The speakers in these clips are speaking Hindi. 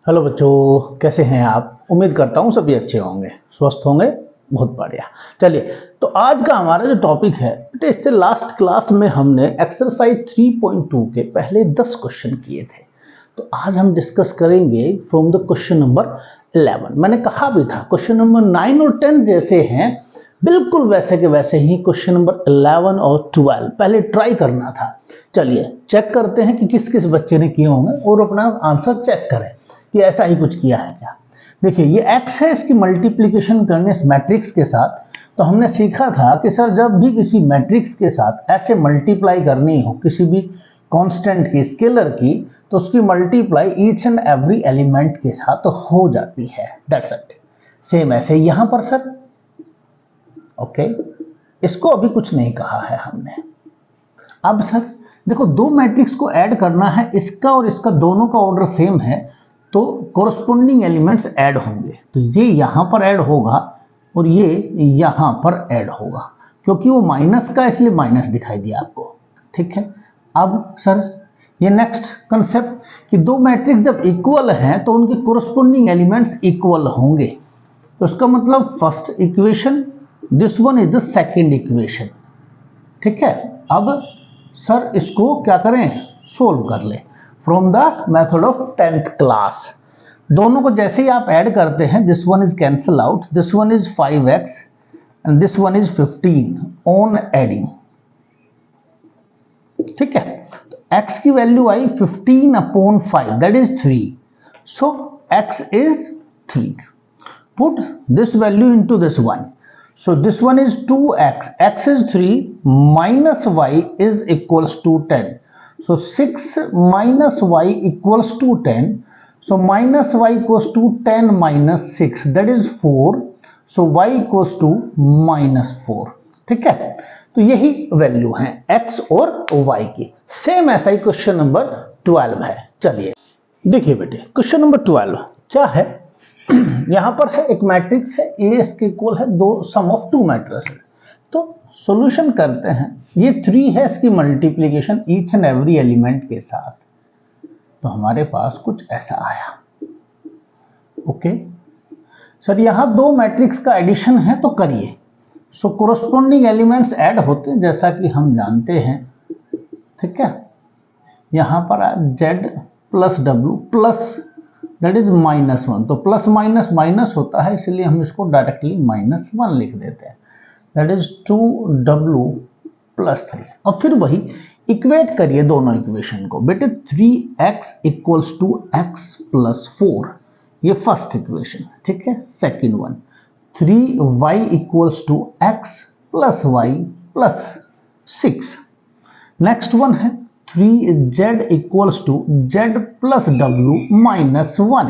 हेलो बच्चों, कैसे हैं आप। उम्मीद करता हूँ सभी अच्छे होंगे, स्वस्थ होंगे। बहुत बढ़िया। चलिए, तो आज का हमारा जो टॉपिक है, तो इससे लास्ट क्लास में हमने एक्सरसाइज 3.2 के पहले 10 क्वेश्चन किए थे। तो आज हम डिस्कस करेंगे फ्रॉम द क्वेश्चन नंबर 11। मैंने कहा भी था क्वेश्चन नंबर 9 और 10 जैसे हैं, बिल्कुल वैसे के वैसे ही क्वेश्चन नंबर 11 और 12 पहले ट्राई करना था। चलिए चेक करते हैं कि किस किस बच्चे ने किए होंगे और अपना आंसर चेक करें कि ऐसा ही कुछ किया है क्या। देखिए, ये x है, इसकी मल्टीप्लिकेशन करने इस मैट्रिक्स के साथ। तो हमने सीखा था कि सर जब भी किसी मैट्रिक्स के साथ ऐसे मल्टीप्लाई करनी हो किसी भी कांस्टेंट की, स्केलर की, तो उसकी multiply each and every element के साथ हो जाती है। That's it. सेम ऐसे यहां पर सर। ओके, इसको अभी कुछ नहीं कहा है हमने। अब सर देखो, दो मैट्रिक्स को ऐड करना है, इसका और इसका दोनों का ऑर्डर सेम है, तो कोरस्पोंडिंग एलिमेंट्स ऐड होंगे। तो ये यहां पर ऐड होगा और ये यहां पर ऐड होगा, क्योंकि वो माइनस का इसलिए माइनस दिखाई दिया आपको। ठीक है। अब सर ये नेक्स्ट कंसेप्ट कि दो मैट्रिक्स जब इक्वल हैं तो उनके कोरस्पोंडिंग एलिमेंट्स इक्वल होंगे। तो इसका मतलब first equation, this one is the second equation. ठीक है। अब सर इसको क्या करें, सोल्व कर ले from the method of 10th class. दोनों को जैसे ही आप ऐड करते हैं, this one is cancel out, this one is 5x and this one is 15 on adding. ठीक है। तो x की value I 15 upon 5, that is 3। So x is 3। Put this value into this one. So this one is 2x, x is 3 minus y is equals to 10. So 6 minus y equals to 10. So minus y equals to 10 minus 6, that is 4. So y equals to minus 4. ठीक है। तो यही वैल्यू है x और y की। सेम ऐसा ही क्वेश्चन नंबर 12 है। चलिए देखिए बेटे, क्वेश्चन नंबर 12 क्या है। यहां पर है एक मैट्रिक्स है, ए इसके इक्वल है दो सम ऑफ टू मैट्रिक्स। तो सॉल्यूशन करते हैं। ये 3 है, इसकी multiplication each and every element के साथ। तो हमारे पास कुछ ऐसा आया। ओके सर, यहां दो मैट्रिक्स का एडिशन है तो करिए। सो कोरस्पोंडिंग एलिमेंट्स ऐड होते हैं जैसा कि हम जानते हैं। ठीक है। यहां पर z plus W plus that is -1। तो प्लस माइनस माइनस होता है, इसलिए हम इसको डायरेक्टली -1 लिख देते हैं। That is 2w plus 3। और फिर वही इक्वेट करिए दोनों इक्वेशन को बेटे। 3x equals to x plus 4, ये फर्स्ट इक्वेशन। ठीक है। Second one 3y equals to x plus y plus 6। Next one है 3z equals to z plus w minus 1,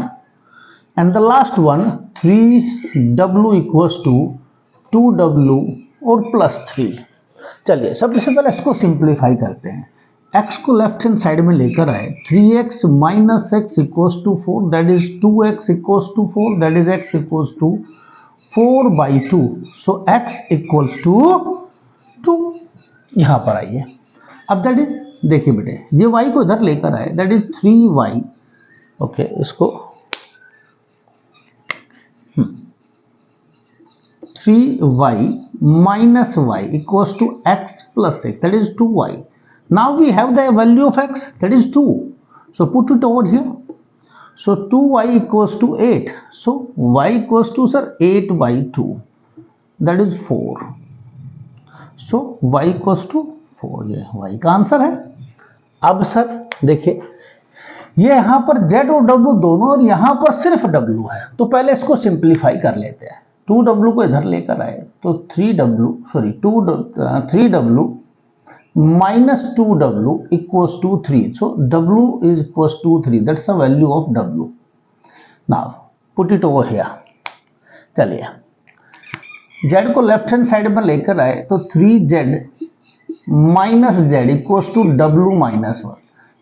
and the last one 3w equals to 2w और प्लस 3। चलिए सबसे पहले इसको सिंप्लीफाई करते हैं। x को लेफ्ट हैंड साइड में लेकर आए, 3x minus x equals to 4, that is 2x equals to 4, that is x equals to 4/2। So x equals to 2। यहां पर आइए। अब दैट इज, देखिए बेटे, ये y को इधर लेकर आए, दैट इज 3y। ओके, इसको 3y minus y equals to x plus 6, that is 2y। Now we have the value of x, that is 2। So put it over here. So 2y equals to 8। So y equals to sir 8/2, that is 4। So y equals to 4, ये y का आंसर है। अब सर देखिए, ये यहां पर z और w दोनों, और यहां पर सिर्फ w है। तो पहले इसको सिंप्लीफाई कर लेते हैं। 2w को इधर लेकर आए तो 3w minus 2w equals to 3। So w is equals to 3, that's the value of w। Now put it over here. चलिए z को लेफ्ट हैंड साइड में लेकर आए तो 3z minus z equals to w minus 1,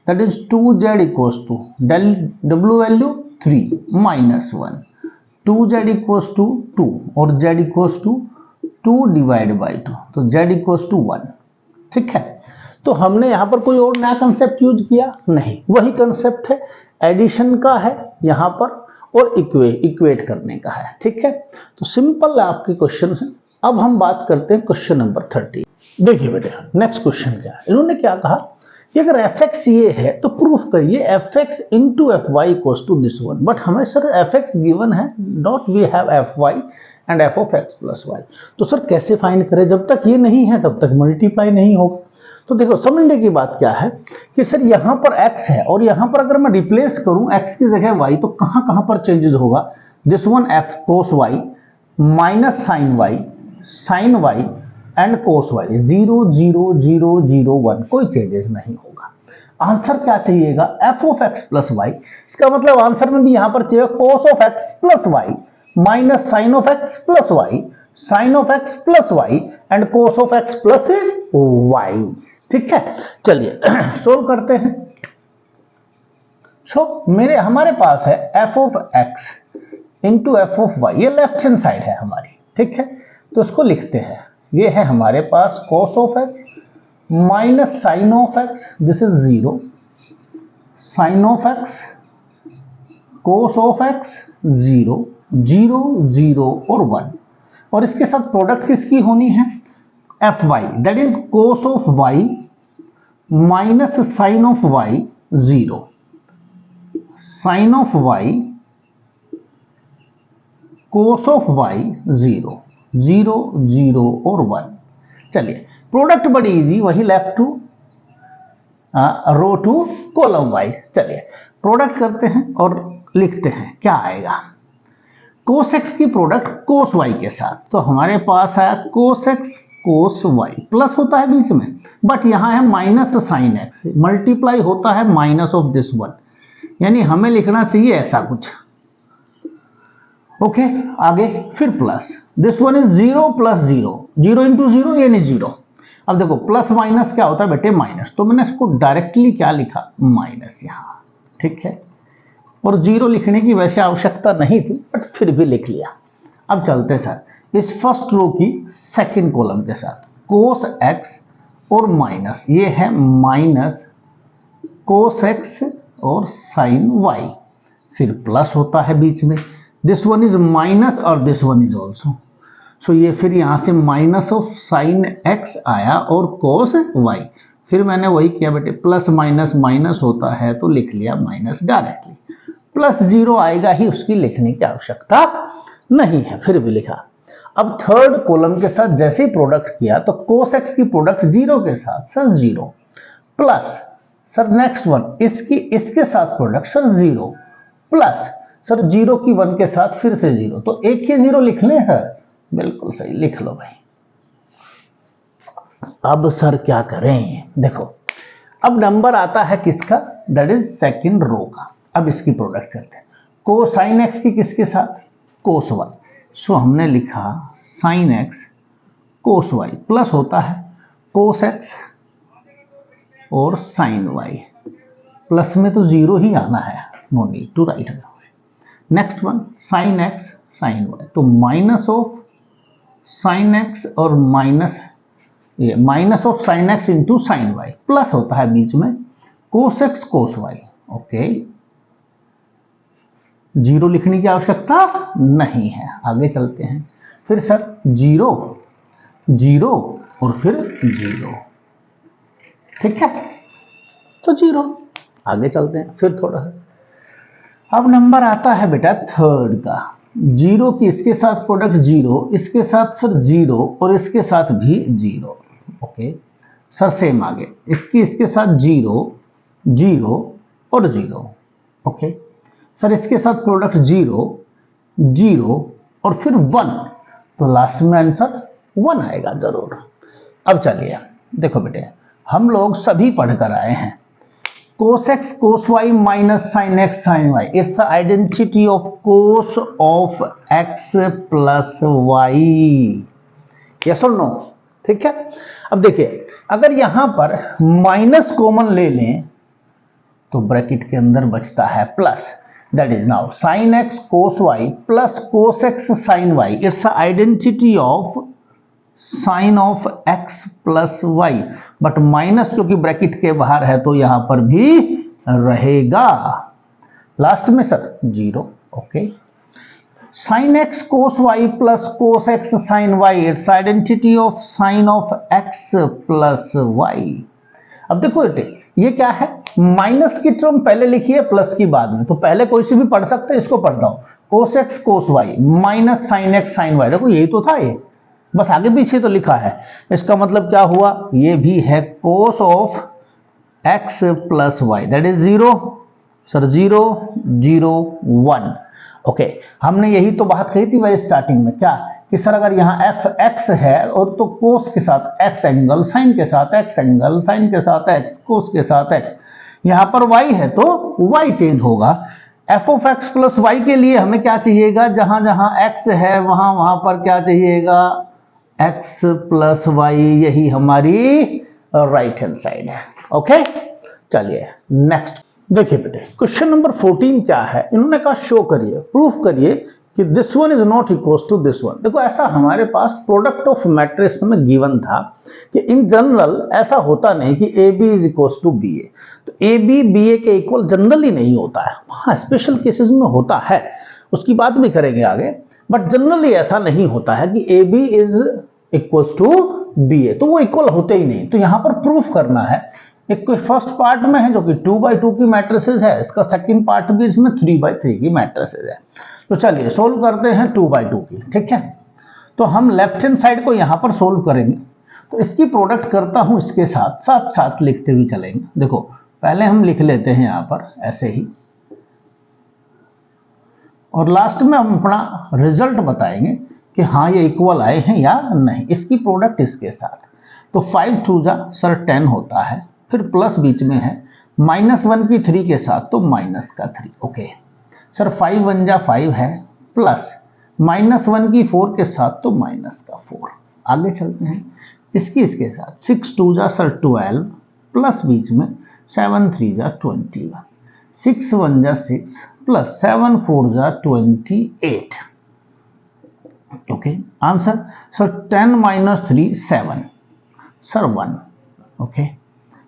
that is 2z equals to w value 3 minus 1, 2z equals to 2 और z equals to 2 divide by 2, तो z इक्वल्स टू 1। ठीक है। तो हमने यहाँ पर कोई और नया कंसेप्ट यूज किया नहीं, वही कंसेप्ट है, एडिशन का है यहाँ पर और इक्वेट करने का है। ठीक है, तो सिंपल आपके क्वेश्चन है। अब हम बात करते हैं क्वेश्चन नंबर 30। देखिए बेटे नेक्स्ट क्वेश्चन क्या है, इन्होंने क्या कहा कि अगर fx ये है तो प्रूफ करिए fx into f y equals to this one. But हमें सर fx गिवन है, dot we have fy and f of x plus y. तो सर कैसे फाइंड करें, जब तक ये नहीं है तब तक मल्टीप्लाई नहीं होगा। तो देखो समझने की बात क्या है कि सर यहाँ पर x है और यहाँ पर अगर मैं रिप्लेस करूं x की जगह y तो कहां कहां पर चेंजेस होगा, this one f cos y minus sine y and cos y 0 0 0 0 1, कोई चेंजेस नहीं होगा। आंसर क्या चाहिएगा, f of x plus y. इसका मतलब आंसर में भी यहां पर चाहिए cos of x plus y minus sine of x plus y, sine of x plus y and cos of x plus y. ठीक है, चलिए सोल्व करते हैं। हमारे पास है f of x into f of y, ये लेफ्ट हैंड साइड है हमारी। ठीक है, तो इसको लिखते हैं, ये है हमारे पास cos of x minus sine of x, this is 0, sign of x cos of x 0 0 0 और 1, और इसके साथ प्रोडक्ट किसकी होनी है, f y, that is cos of y minus sine of y 0, sign of y cos of y 0 0 0 और 1। चलिए प्रोडक्ट बड़ी इजी, वही left to row to column wise. चलिए प्रोडक्ट करते हैं और लिखते हैं क्या आएगा, cos x की प्रोडक्ट cos y के साथ, तो हमारे पास आया cos x cos y, plus होता है बीच में बट यहां है माइनस साइन x, मल्टीप्लाई होता है माइनस ऑफ दिस वन, यानी हमें लिखना चाहिए ऐसा कुछ। ओके, आगे फिर plus, this one is 0 plus 0, 0 into 0 यानी 0। अब देखो प्लस माइनस क्या होता है बेटे, माइनस, तो मैंने इसको डायरेक्टली क्या लिखा, माइनस यहां। ठीक है, और 0 लिखने की वैसे आवश्यकता नहीं थी बट फिर भी लिख लिया। अब चलते सर इस फर्स्ट रो की सेकंड कॉलम के साथ, cos x और माइनस, ये है माइनस cos x और sin y, फिर प्लस होता है बीच में, दिस वन इज माइनस और दिस वन इज ऑल्सो, सो ये फिर यहां से माइनस ऑफ साइन x आया और cos y, फिर मैंने वही किया बेटे, प्लस माइनस माइनस होता है तो लिख लिया माइनस डायरेक्टली, प्लस 0 आएगा ही, उसकी लिखने की आवश्यकता नहीं है, फिर भी लिखा। अब थर्ड कॉलम के साथ जैसे ही प्रोडक्ट किया तो cos x की प्रोडक्ट 0 के साथ sir 0, plus sir next one इसके साथ प्रोडक्ट सर 0, प्लस सर 0 की 1 के साथ फिर से 0, तो एक ही 0 लिख लें सर, बिल्कुल सही, लिख लो भाई। अब सर क्या करें, देखो अब नंबर आता है किसका, दैट इज सेकंड रो का। अब इसकी प्रोडक्ट करते हैं, कोसाइन एक्स की किसके साथ, कोस वाई, सो हमने लिखा sine x cos y, plus होता है कोस एक्स और साइन वाई, प्लस में तो 0 ही आना है, no need to write. Next one sine x sine y, तो माइनस ऑफ साइन एक्स और माइनस ये minus of sine x into sine y, plus होता है बीच में cos x cos y. Okay, 0 लिखने की आवश्यकता नहीं है, आगे चलते हैं। फिर सर 0 0 और फिर 0, ठीक है, तो 0, आगे चलते हैं फिर थोड़ा। अब नंबर आता है बेटा थर्ड का, 0 की इसके साथ प्रोडक्ट 0, इसके साथ सर 0 और इसके साथ भी 0। ओके सर सेम आगे, इसके साथ 0 0 और 0। ओके सर इसके साथ प्रोडक्ट 0 0 और फिर 1, तो लास्ट में आंसर 1 आएगा जरूर। अब चलिए देखो बेटे, हम लोग सभी पढ़कर आए हैं cos x cos y minus sin x sin y is the identity of cos of x plus y, yes or no, ठीक है। अब देखिए अगर यहां पर माइनस कॉमन ले लें तो ब्रैकेट के अंदर बचता है plus, that is now sin x cos y plus cos x sin y, it's identity of sine of x plus y, but minus क्योंकि ब्रैकेट के बाहर है तो यहां पर भी रहेगा। लास्ट में sir 0। Okay, sine x cos y plus cos x sine y, it's identity of sine of x plus y. अब देखो बेटे ये क्या है, माइनस की टर्म पहले लिखी है प्लस की बाद में, तो पहले कोई सी भी पढ़ सकते हैं, इसको पढ़ता हूं cos x cos Y minus sine x sine Y. देखो यही तो था, ये बस आगे पीछे तो लिखा है। इसका मतलब क्या हुआ, ये भी है cos of x plus y, that is 0 sir, 0 0 1। Okay, हमने यही तो बात कही थी भाई स्टार्टिंग में, क्या कि सर अगर यहाँ एफ एक्स है और तो कोस के साथ एक्स एंगल, साइन के साथ एक्स एंगल, साइन के साथ एक्स, कोस के साथ एक्स, यहाँ पर वाई है तो वाई चेंज होगा। F of x plus y के लिए हमें क्या चाहिएगा, जहां जहां एक्स है वहां वहां पर क्या चाहिएगा, एक्स प्लस वाई, यही हमारी राइट हैंड साइड है। ओके, चलिए नेक्स्ट देखिए बेटे, क्वेश्चन नंबर 14 क्या है, इन्होंने कहा शो करिए, प्रूफ करिए कि this one is not equal to this one. देखो ऐसा हमारे पास प्रोडक्ट ऑफ मैट्रिक्स में गिवन था कि इन जनरल ऐसा होता नहीं कि A B is equal to B A, तो ए बी बी ए के इक्वल जनरली नहीं होता है, हाँ स्पेशल केसेस में होता है, उसकी बात भी करेंगे आगे, बट जनरली ऐसा नहीं होता है कि A B is equal to B A, तो वो इक्वल होते ही नहीं। तो यहां पर प्रूफ करना है, एक कोई फर्स्ट पार्ट में है जो कि 2x2 की मैट्रिसेस है, इसका सेकंड पार्ट भी इसमें 3x3 की मैट्रिसेस है। तो चलिए सोल्व करते हैं 2x2 की, ठीक है। तो हम लेफ्ट हैंड साइड को यहां पर सोल्व करेंगे, तो इसकी प्रोडक्ट करता हूं इसके साथ साथ साथ लिखते हुए चलेंगे। देखो पहले हम लिख लेते हैं यहां पर ऐसे ही, और लास्ट में हम अपना रिजल्ट बताएंगे कि हाँ ये इक्वल आए हैं या नहीं, इसकी प्रोडक्ट इसके साथ। तो 5 2 जा सर 10 होता है, फिर प्लस बीच में है, -1 की 3 के साथ तो माइनस का 3। ओके सर 5 1 जा 5 है, प्लस -1 की 4 के साथ तो माइनस का 4। आगे चलते हैं इसके साथ, 6 2 जा सर 12, प्लस बीच में 7 3 जा 21, 6 1 जा 6, प्लस 7 4 जा 28। Okay answer sir 10 - 3 7 sir 1। Okay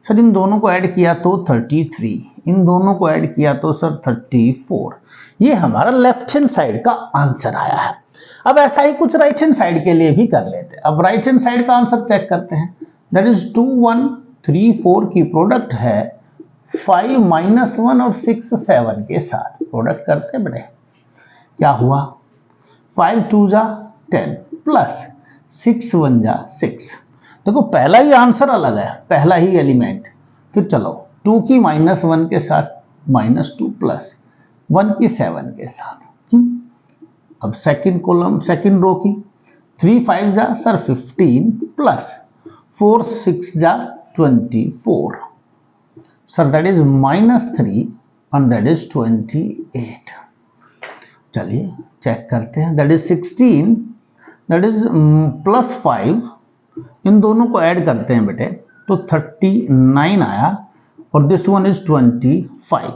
sir इन दोनों को ऐड किया तो 33, इन दोनों को ऐड किया तो सर 34। ये हमारा लेफ्ट हैंड साइड का आंसर आया है। अब ऐसा ही कुछ राइट हैंड साइड के लिए भी कर लेते हैं। अब राइट हैंड साइड का आंसर चेक करते हैं, दैट इज 2 1 3 4 की प्रोडक्ट है 5 -1 और 6 7 के साथ, प्रोडक्ट करते हैं बेटे, क्या हुआ 5 2 जा 10 प्लस 6 1 जा 6। देखो पहला ही आंसर अलग है, पहला ही एलिमेंट। फिर चलो 2 की -1 के साथ -2 प्लस 1 की 7 के साथ। अब सेकंड कॉलम सेकंड रो की 3 5 जा सर 15 प्लस 4 6 जा 24 sir, that is -3 and that is 28। चलिए चेक करते हैं, दैट इज 16, दैट इज +5, इन दोनों को ऐड करते हैं बेटे तो 39 आया, और दिस वन इज 25।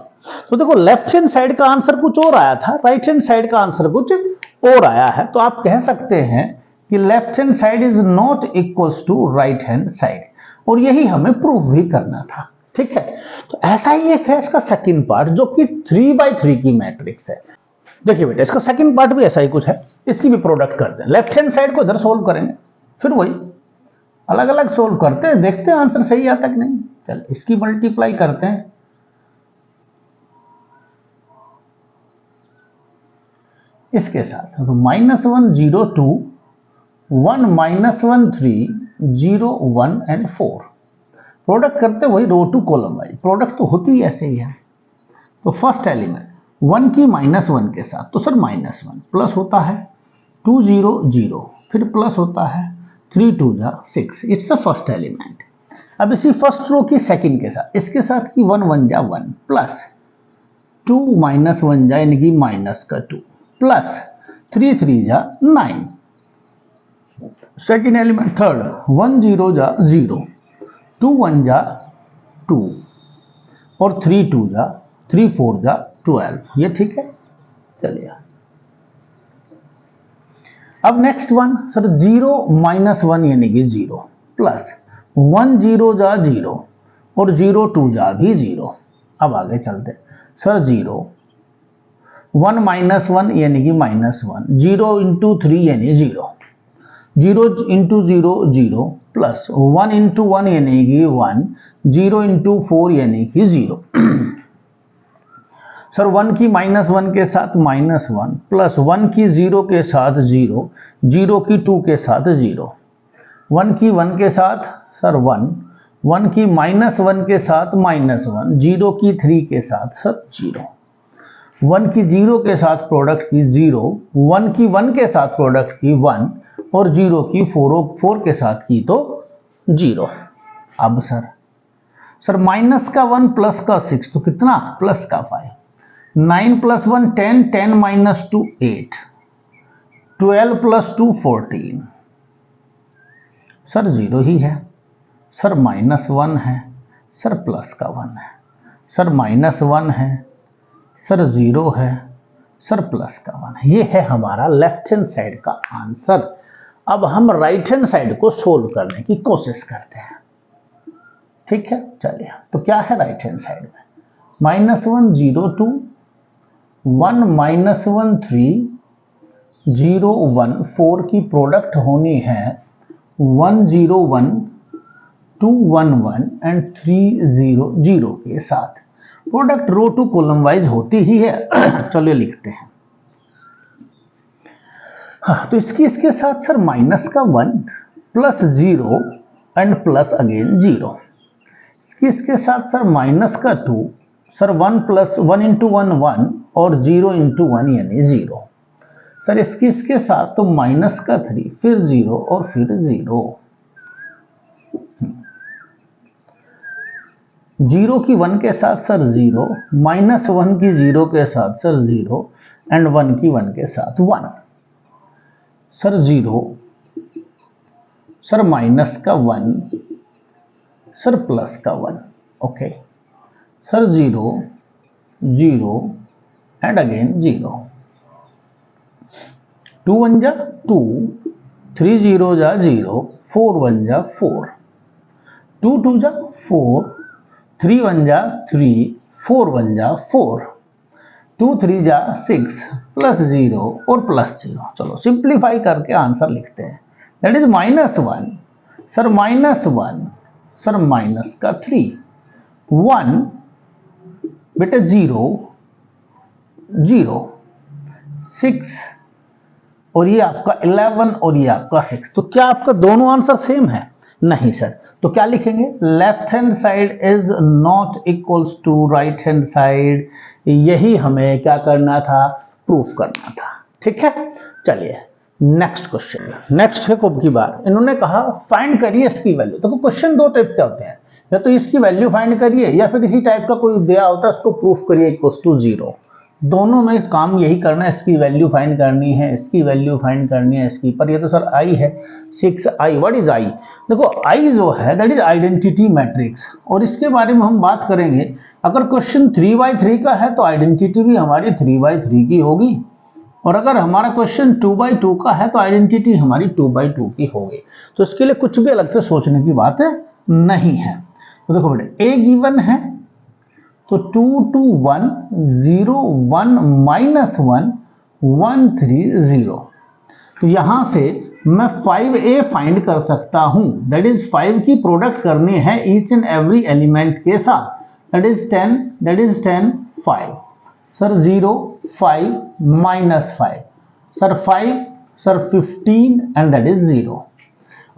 तो देखो लेफ्ट हैंड साइड का आंसर कुछ और आया था, राइट हैंड साइड का आंसर कुछ और आया है। तो आप कह सकते हैं कि left hand side is not equals to right hand side, और यही हमें प्रूव भी करना था, ठीक है। तो ऐसा ही एक है इसका सेकंड पार्ट जो कि 3x3 की मैट्रिक्स है। देखिए बेटा इसका सेकंड पार्ट भी ऐसा ही कुछ है, इसकी भी प्रोडक्ट करते हैं। लेफ्ट हैंड साइड को इधर सोल्व करेंगे, फिर वही अलग अलग सोल्व करते हैं, देखते हैं आंसर सही आता कि नहीं। चल इसकी मल्टीप्लाई करते हैं, इसके साथ तो -1 0 2 1 -1 3 0 1 एंड 4, प्रोडक्ट करते वही रो टू कॉलम वाइज, प्रोडक्ट तो होती ही ऐसे ही है। तो फर्स्ट एलिमेंट 1 की -1 के साथ तो सर -1 प्लस होता है 2 0 0, फिर प्लस होता है 3 2 जा 6, इट्स द फर्स्ट एलिमेंट। अब इसी फर्स्ट रो की सेकंड के साथ, इसके साथ की 1 1 जा 1 प्लस 2 -1 जा यानी कि -2 प्लस 3 3 जा 9, सेकंड एलिमेंट थर्ड 1 0 जा 0, 2 1 जा 2 और 3 2 जा 3 4 जा 12, ये ठीक है। चलिए अब नेक्स्ट वन सर 0 माइनस 1 यानी कि 0 प्लस 1 0 जा 0 और 0 2 जा भी 0। अब आगे चलते सर 0 1 माइनस 1 यानी कि माइनस 1, 0 इंटू 3 यानी 0, 0 इंटू 0 0 प्लस 1 इंटू 1 यानी कि 1, 0 इंटू 4 यानी कि 0। सर 1 की माइनस 1 के साथ माइनस 1 प्लस 1 की 0 के साथ 0, 0 की 2 के साथ 0, 1 की 1 के साथ सर 1, 1 की माइनस 1 के साथ माइनस 1, 0 की 3 के साथ सर 0, 1 की 0 के साथ प्रोडक्ट की 0, 1 की 1 के साथ प्रोडक्ट की 1 और 0 की 4 के साथ की तो 0। अब सर माइनस का 1 प्लस का 6 तो कितना प्लस का 5, 9 प्लस 1 10, 10 माइनस 2 8, 12 प्लस 2 14। सर 0 ही है, सर माइनस 1 है, सर प्लस का 1 है, सर माइनस 1 है, सर 0 है, सर प्लस का 1 है। ये है हमारा लेफ्ट हैंड साइड का आंसर। अब हम राइट हैंड साइड को सोल्व करने की कोशिश करते हैं। ठीक है, चलिए तो क्या है राइट हैंड साइड में, माइनस 1 0 2, 1 माइनस 1 3, 0 1 4 की प्रोडक्ट होनी है 1 0 1, 2 1 1 एंड 3 0 0 के साथ। Product row to column wise होती ही है। चलिए लिखते हैं। हाँ, तो इसके साथ सर माइनस का 1 प्लस 0 एंड प्लस अगेन 0। इसके साथ सर माइनस का 2, सर 1 प्लस 1 इंटू 1 1 और 0 इंटू 1 यानी 0। सर इसके साथ तो माइनस का 3 फिर 0 और फिर 0। 0 की 1 के साथ सर 0, माइनस 1 की 0 के साथ सर 0 एंड 1 की 1 के साथ 1। सर 0, सर माइनस का 1, सर प्लस का 1। ओके, सर 0 0 एंड अगेन 0, 2 1 जा 2, 3 0 जा 0, 4 1 जा 4, 2 2 जा 4, 3 1 जा 3, 4 1 जा 4, 2 3 जा 6 प्लस 0 और प्लस 0। चलो सिंप्लीफाई करके आंसर लिखते हैं। That is minus 1, sir minus 1, sir minus का 3, 1 बेटा 0 0, 6 और ये आपका 11 और ये आपका 6। तो क्या आपका दोनों आंसर सेम है? नहीं सर। तो क्या लिखेंगे, left hand side is not equals to right hand side. यही हमें क्या करना था, प्रूफ करना था। ठीक है, चलिए नेक्स्ट क्वेश्चन। नेक्स्ट है कुब की बार। इन्होंने कहा फाइंड करिए इसकी वैल्यू। तो क्वेश्चन दो टाइप के होते हैं, या तो इसकी वैल्यू फाइंड करिए या फिर इसी टाइप का कोई दिया होता है उसको प्रूफ करिए इक्वल्स टू 0। दोनों में काम यही करना है, इसकी वैल्यू फाइंड करनी है, इसकी वैल्यू फाइंड करनी है इसकी। पर ये तो सर आई है 6i। What is I? देखो आई जो है दैट इज आइडेंटिटी मैट्रिक्स, और इसके बारे में हम बात करेंगे। अगर क्वेश्चन 3x3 का है तो आइडेंटिटी भी हमारी 3x3 की होगी, और अगर हमारा क्वेश्चन 2x2 का है तो आइडेंटिटी हमारी 2x2 की होगी। तो इसके लिए कुछ भी अलग से सोचने की बात नहीं है। तो देखो बेटे ए गिवन है तो 2 2 1 0 1 माइनस 1 1 3 0। तो यहां से मैं 5a फाइंड कर सकता हूं। दैट इज 5 की प्रोडक्ट करनी है ईच एंड एवरी एलिमेंट के साथ। That is 10 5। Sir 0 5 minus 5, sir 5, sir 15 and that is 0।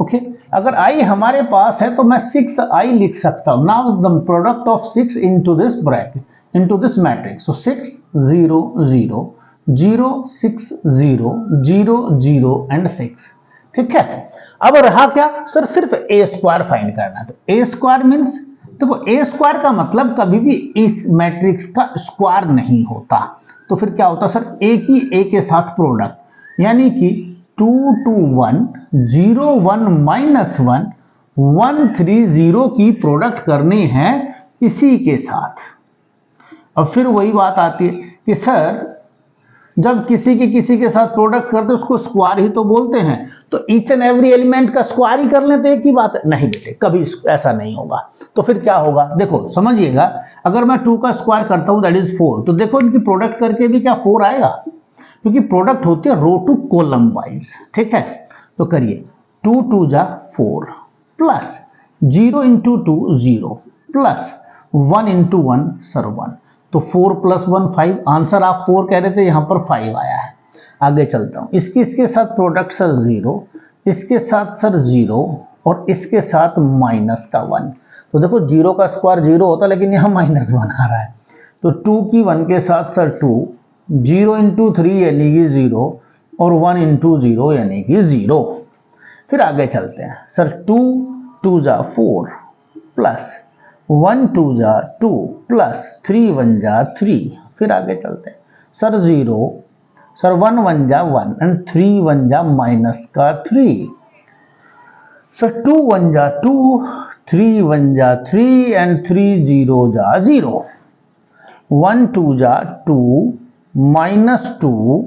Okay, अगर i हमारे पास है तो मैं 6i लिख सकता हूं। Now the product of 6 into this bracket, into this matrix. So 6 0 0 0 6 0 0 0 and 6। ठीक है, अब रहा क्या सर, सिर्फ a स्क्वायर फाइंड करना है। तो a स्क्वायर मीन्स, देखो a स्क्वायर का मतलब कभी भी इस मैट्रिक्स का स्क्वायर नहीं होता। तो फिर क्या होता सर, a की a के साथ प्रोडक्ट, यानी कि 2 2 1 0 1 माइनस 1 1 3 0 की प्रोडक्ट करनी है इसी के साथ। अब फिर वही बात आती है कि सर जब किसी के साथ प्रोडक्ट करते उसको स्क्वायर ही तो बोलते हैं। तो ईच एंड एवरी एलिमेंट का स्क्वायर ही कर लेते एक ही बात है? नहीं बेटे, कभी ऐसा नहीं होगा। तो फिर क्या होगा, देखो समझिएगा, अगर मैं 2 का स्क्वायर करता हूं दैट इज 4, तो देखो इनकी प्रोडक्ट करके भी क्या 4 आएगा, क्योंकि प्रोडक्ट होती है रो टू कॉलम वाइज। ठीक है, तो करिए 2 2 जा 4 plus 0 into 2 0 plus 1 into 1 sir 1, तो 4 प्लस 1 5। आंसर आप 4 कह रहे थे, यहां पर 5 आया है। आगे चलता हूं, इसके साथ प्रोडक्ट सर 0, इसके साथ सर 0 और इसके साथ माइनस का 1। तो देखो 0 का स्क्वायर 0 होता, लेकिन यहां -1 आ रहा है। तो 2 की 1 के साथ सर 2, 0 इंटू 3 यानी कि 0 और 1 इंटू 0 यानी कि 0। फिर आगे चलते हैं सर, 2 2 जा 4 प्लस 1 2 जा 2 प्लस 3 1 जा 3। फिर आगे चलते हैं सर 0 सर 1 1 जा 1 एंड 3 1 जा माइनस का 3। सर 2 1 जा 2 3 1 जा 3 एंड 3 0 जा 0। 1 2 जा 2 -2,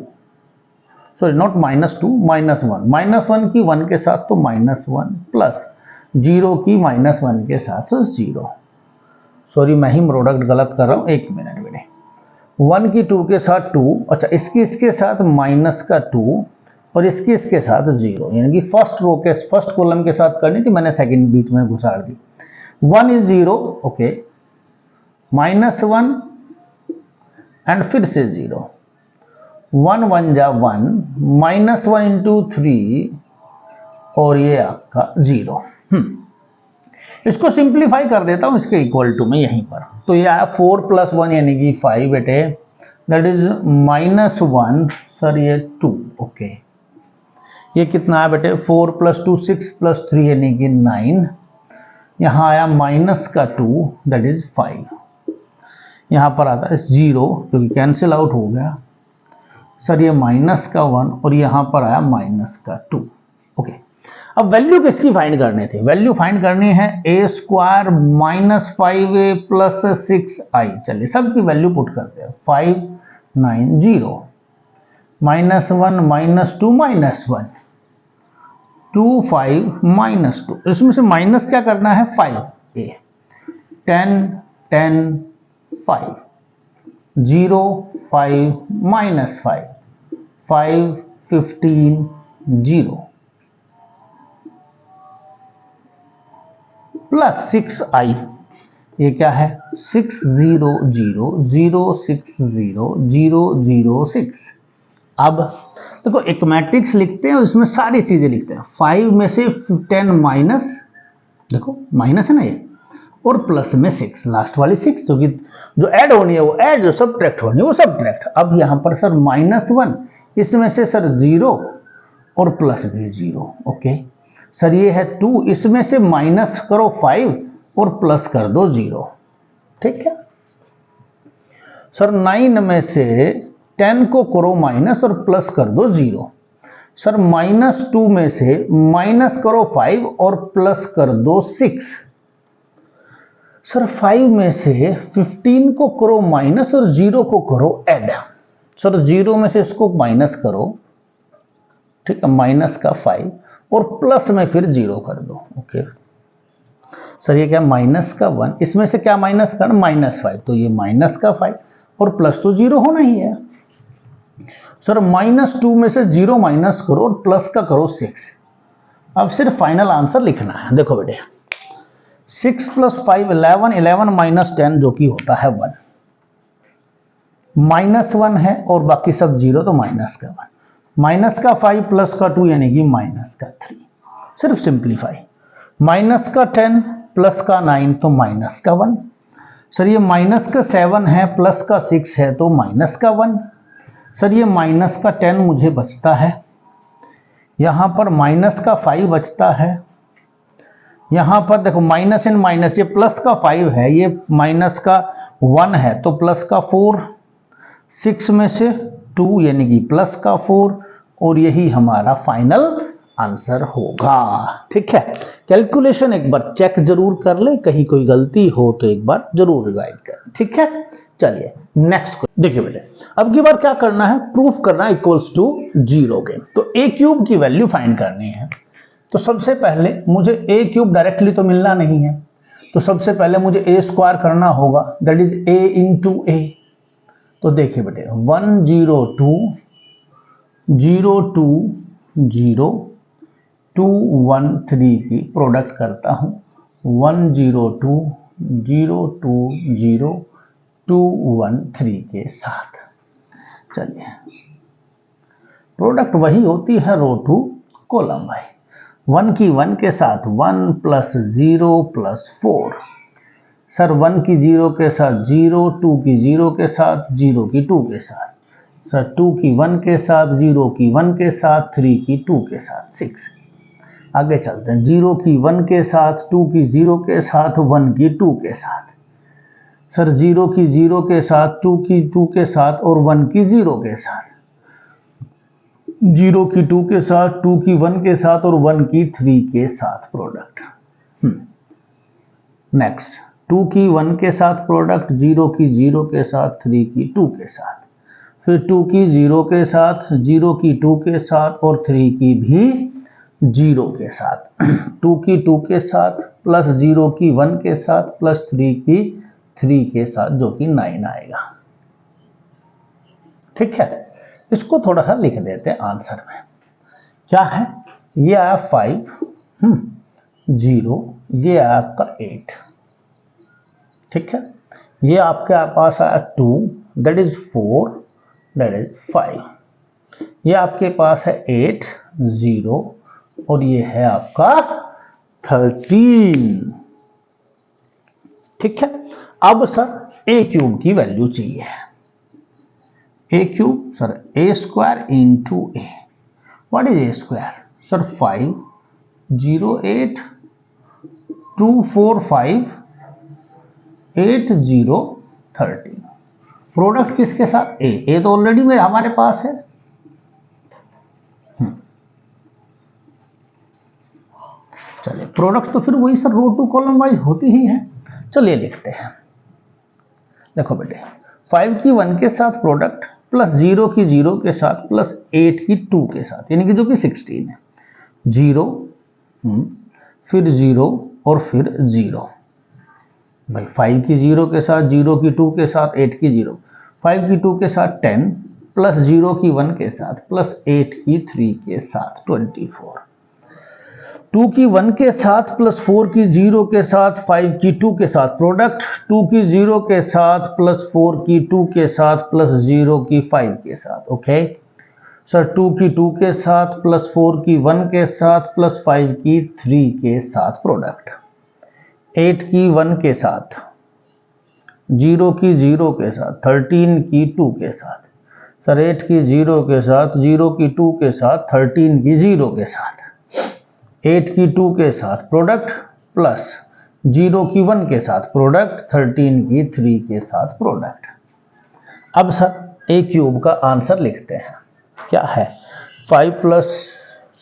सॉरी नॉट -2 -1 -1 की 1 के साथ तो -1 प्लस 0 की -1 के साथ 0। सॉरी मैं ही प्रोडक्ट गलत कर रहा हूं, 1 मिनट बेटे। 1 की 2 के साथ 2, अच्छा इसके साथ माइनस का 2 और इसके साथ 0, यानी कि फर्स्ट रो के फर्स्ट कॉलम के साथ करनी थी, मैंने सेकंड बीच में घुसाड़ दी। 1 इज 0, ओके, -1 एंड फिर से 0, 1 1 जा 1 -1 इंटू 3 और ये आपका 0। इसको सिंप्लीफाई कर देता हूं इसके इक्वल टू में यहीं पर, तो ये आया 4 प्लस 1 यानी कि 5 बेटे, दैट इज -1 सर ये 2, ओके। ये कितना है बेटे, 4 प्लस 2 6 प्लस 3 यानी कि 9। यहां आया माइनस का 2 दैट इज 5। यहां पर आता है 0 क्योंकि कैंसिल आउट हो गया सर, ये माइनस का 1 और यहां पर आया माइनस का 2, ओके। अब वैल्यू किसकी फाइंड करनी थी, वैल्यू फाइंड करनी है a² -5a प्लस 6i। चलिए सबकी वैल्यू पुट करते हैं, 5 9 0 -1 -2 -1 2 5 -2, इसमें से माइनस क्या करना है 5a, 10 10 5 0 5 -5 5 15 0 प्लस 6i। ये क्या है 6 0 0 0 6 0 0 0 6। अब देखो एक मैट्रिक्स लिखते हैं और इसमें सारी चीजें लिखते हैं। 5 में से 10 माइनस, देखो माइनस है ना ये, और प्लस में 6, लास्ट वाली 6 जो कि जो ऐड होनी है वो ऐड, जो सब्ट्रैक्ट होनी है वो सब्ट्रैक्ट। अब यहां पर सर -1, इसमें से सर 0 और प्लस भी 0, ओके। सर ये है 2, इसमें से माइनस करो 5 और प्लस कर दो 0, ठीक है। सर 9 में से 10 को करो माइनस और प्लस कर दो 0। सर -2 में से माइनस करो 5 और प्लस कर दो 6। सर 5 में से 15 को करो माइनस और 0 को करो ऐड। सर 0 में से इसको माइनस करो, ठीक है, माइनस का 5 और प्लस में फिर 0 कर दो, ओके। सर ये क्या माइनस का 1, इसमें से क्या माइनस कर -5, तो ये माइनस का 5 और प्लस तो 0 होना ही है। सर -2 में से 0 माइनस करो और प्लस का करो 6। अब सिर्फ फाइनल आंसर लिखना है। देखो बेटे 6 + 5 11, 11 - 10 जो कि होता है 1, -1 है और बाकी सब 0 तो माइनस का 1, माइनस का 5 प्लस का 2 यानी कि माइनस का 3। सिर्फ सिंप्लीफाई, माइनस का 10 प्लस का 9 तो माइनस का 1। सर ये माइनस का 7 है प्लस का 6 है तो माइनस का 1। सर ये माइनस का 10 मुझे बचता है, यहां पर माइनस का 5 बचता है, यहां पर देखो माइनस इन माइनस, ये प्लस का 5 है, ये माइनस का 1 है तो प्लस का 4, 6 में से 2 यानी कि प्लस का 4, और यही हमारा फाइनल आंसर होगा, ठीक है। कैलकुलेशन एक बार चेक जरूर कर ले, कहीं कोई गलती हो तो एक बार जरूर रिवाइज कर, ठीक है। चलिए नेक्स्ट देखिए बेटे, अब की बार क्या करना है, प्रूफ करना है इक्वल्स टू 0 के। तो ए क्यूब की वैल्यू फाइंड करनी है। तो सबसे पहले मुझे ए क्यूब डायरेक्टली तो मिलना नहीं है, तो सबसे पहले मुझे ए स्क्वायर करना होगा, दैट इज ए इंटू ए। तो देखिए बेटे 102 0 2 0 213 की प्रोडक्ट करता हूं, 102 0 2 0 213 के साथ। चलिए प्रोडक्ट वही होती है रो टू कॉलम वाई। 1 की 1 के साथ 1 प्लस 0 प्लस 4। सर 1 की 0 के साथ 0, 2 की 0 के साथ 0 की 2 के साथ, सर 2 की 1 के साथ 0 की 1 के साथ 3 की 2 के साथ 6। आगे चलते हैं, 0 की 1 के साथ 2 की 0 के साथ 1 की 2 के साथ, सर 0 की 0 के साथ 2 की 2 के साथ और 1 की 0 के साथ, 0 की 2 के साथ 2 की 1 के साथ और 1 की 3 के साथ प्रोडक्ट। नेक्स्ट 2 की 1 के साथ प्रोडक्ट, 0 की 0 के साथ 3 की 2 के साथ, फिर 2 की 0 के साथ 0 की 2 के साथ और 3 की भी 0 के साथ, 2 की 2 के साथ प्लस 0 की 1 के साथ प्लस 3 की 3 के साथ, जो कि 9 आएगा। ठीक है, इसको थोड़ा सा लिख देते हैं आंसर में। क्या है, ये आया 5 0, ये आया आपका 8। ठीक है, ये आपके पास आया 2 दैट इज 4 दैट इज 5, ये आपके पास है 8 0 और ये है आपका 13। ठीक है, अब सर ए क्यूब की वैल्यू चाहिए। A cube sir a square into a, what is a square, sir 5 0 8 2 4 5 8 0 13। Product किसके साथ, ए तो ऑलरेडी में हमारे पास है। चलिए प्रोडक्ट तो फिर वही sir row to column wise होती ही है। चलिए लिखते हैं, देखो बेटे 5 की 1 के साथ प्रोडक्ट प्लस 0 की 0 के साथ प्लस 8 की 2 के साथ, यानी कि जो कि 16 है, 0 फिर 0 और फिर 0। भाई 5 की 0 के साथ 0 की 2 के साथ 8 की 0, 5 की 2 के साथ 10 प्लस 0 की 1 के साथ प्लस 8 की 3 के साथ 24, 2 की 1 के साथ प्लस 4 की 0 के साथ 5 की 2 के साथ प्रोडक्ट 2 की 0 के साथ प्लस 4 की 2 के साथ प्लस 0 की 5 के साथ। ओके सर 2 की 2 के साथ प्लस 4 की 1 के साथ प्लस 5 की 3 के साथ प्रोडक्ट 8 की 1 के साथ 0 की 0 के साथ 13 की 2 के साथ, सर 8 की 0 के साथ 0 की 2 के साथ 13 की 0 के साथ, 8 की 2 के साथ प्रोडक्ट प्लस 0 की 1 के साथ प्रोडक्ट 13 की 3 के साथ प्रोडक्ट। अब सर ए क्यूब का आंसर लिखते हैं, क्या है 5 प्लस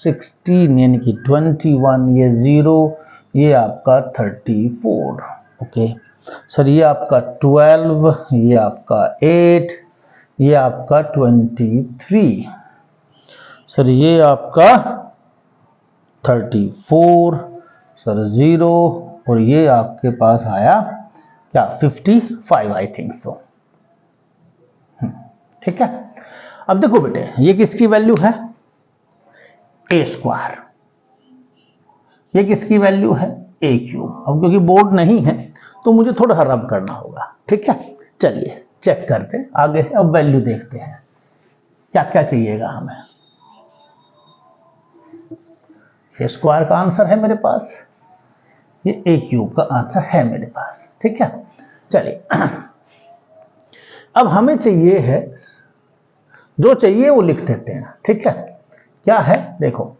16 यानी कि 21, ये 0, ये आपका 34। ओके सर ये आपका 12, ये आपका 8, ये आपका 23, सर ये आपका 34, सर 0 और ये आपके पास आया क्या 55 आई थिंक सो। ठीक है, अब देखो बेटे ये किसकी वैल्यू है, ए स्क्वायर, ये किसकी वैल्यू है, ए क्यूब। अब क्योंकि बोर्ड नहीं है तो मुझे थोड़ा सा रब करना होगा। ठीक है, चलिए चेक करते हैं आगे से। अब वैल्यू देखते हैं क्या क्या चाहिएगा हमें। ए स्क्वायर का आंसर है मेरे पास, ये ए क्यूब का आंसर है मेरे पास। ठीक है, चलिए अब हमें चाहिए है, जो चाहिए वो लिख देते हैं। ठीक है, क्या है देखो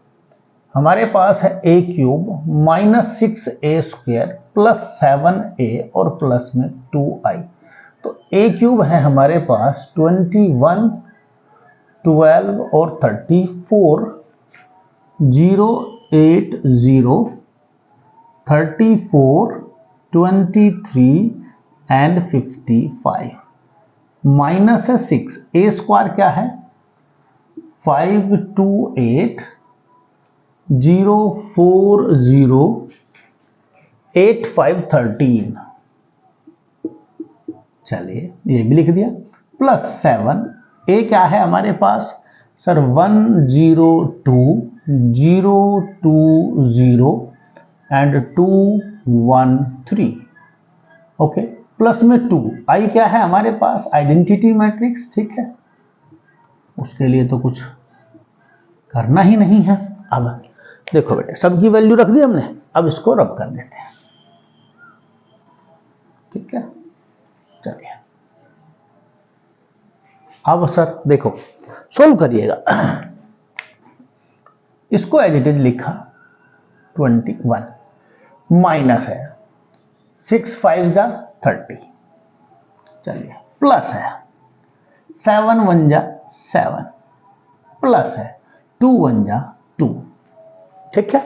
हमारे पास है a cube minus 6a square plus 7a और प्लस में 2i। तो ए क्यूब है हमारे पास 21 12 और 34 0 8 0 34 23 एंड 55। माइनस है 6, ए स्क्वायर क्या है 5 2 8 0 4 0 8 5 13, चलिए ये भी लिख दिया, प्लस 7, ए क्या है हमारे पास सर 1 0 2 0 2 0 एंड 2 1 3, ओके, प्लस में 2, आई क्या है हमारे पास आइडेंटिटी मैट्रिक्स, ठीक है, उसके लिए तो कुछ करना ही नहीं है। अब देखो बेटे सबकी वैल्यू रख दी हमने, अब इसको रब कर देते हैं, ठीक है, चलिए अब सर देखो सोल्व करिएगा, इसको एज इट इज लिखा 21, माइनस है 6 5 जा 30, चलिए प्लस है 7 1 जा 7, प्लस है 2 1 जा 2, ठीक है,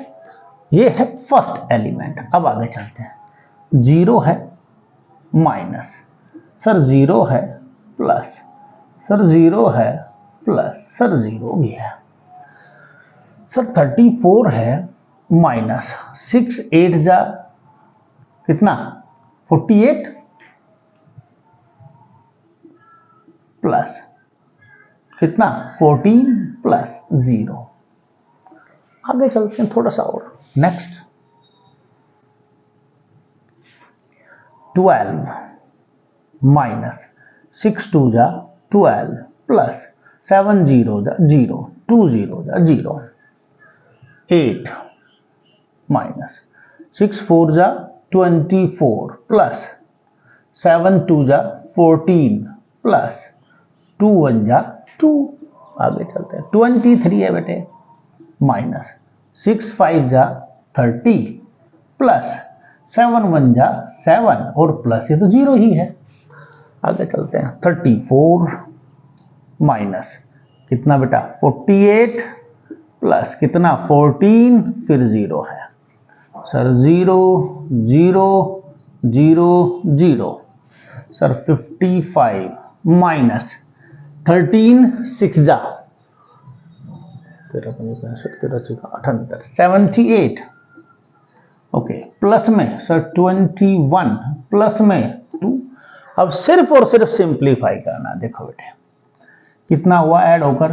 ये है फर्स्ट एलिमेंट। अब आगे चलते हैं, 0 है माइनस, सर 0 है प्लस, सर 0 है प्लस, सर 0 भी है, सर 34 है माइनस 6 8 जा कितना 48, प्लस कितना 14 प्लस 0। आगे चलते हैं थोड़ा सा और, नेक्स्ट 12 माइनस 6 2 जा 12 प्लस 7 0 जा 0 2 0 जा 0, 8 माइनस 6 4 जा 24 प्लस 7 2 जा 14 प्लस 2 1 जा 2। आगे चलते हैं, 23 है बेटे माइनस 6 5 जा 30 प्लस 7 1 जा 7 और प्लस ये तो 0 ही है। आगे चलते हैं, 34 माइनस कितना बेटा 48 प्लस कितना 14 फिर 0 है, सर 0 0 0 0, सर 55 माइनस 13 6 जा 78, ओके, प्लस में सर 21 प्लस में 2। अब सिर्फ और सिर्फ सिंप्लीफाई करना, देखो बेटे कितना हुआ ऐड होकर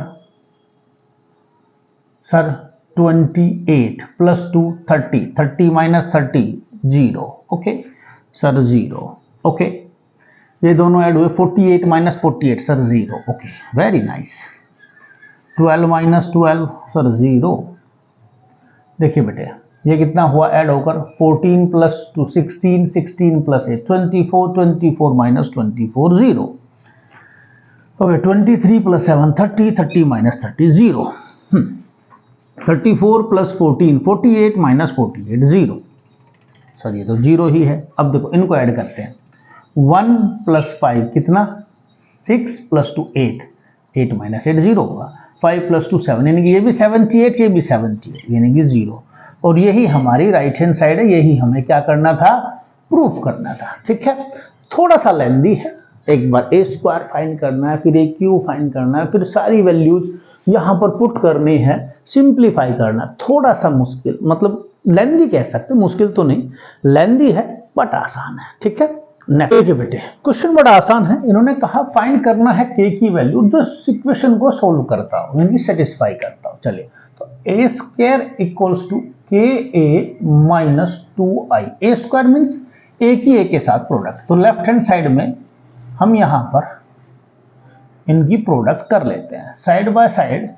sir 28 plus 2 30, 30 minus 30 0, okay sir 0, okay, ये दोनों ऐड हुए 48 minus 48 sir 0, okay very nice, 12 minus 12 sir 0। देखिए बेटे ये कितना हुआ ऐड होकर 14 plus 2 16 16 plus 8 24 24 minus 24 0, okay 23 plus 7 30 30 minus 30 0, 34 plus 14 48 minus 48 0, sir ये तो 0 ही है। अब देखो इनको ऐड करते हैं, 1 प्लस 5 कितना 6 प्लस 2 8, 8 माइनस 8 0 होगा, 5 प्लस 2 7, यानी कि ये भी 78 ये भी 78 यानी कि 0, और यही हमारी राइट हैंड साइड है, यही हमें क्या करना था प्रूफ करना था, ठीक है। थोड़ा सा लेंदी है, एक बार ए स्क्वायर फाइंड करना है, फिर ए क्यू फाइंड करना है, फिर सारी वैल्यूज यहाँ पर पुट करनी है, सिंप्लीफाई करना, थोड़ा सा मुश्किल, मतलब लेंदी कह सकते, मुश्किल तो नहीं, लेंदी है बट आसान है, ठीक है। नेक्स्ट बेटे क्वेश्चन बड़ा आसान है, इन्होंने कहा फाइंड करना है के की वैल्यू जो इक्वेशन को सोल्व करता हो, यानी सेटिस्फाई करता हो। चलिए तो ए स्क्वायर इक्वल्स टू के ए माइनस 2i, ए स्क्वायर मीन्स ए की ए के साथ प्रोडक्ट, तो लेफ्ट हैंड साइड में हम यहां पर इनकी प्रोडक्ट कर लेते हैं, side by side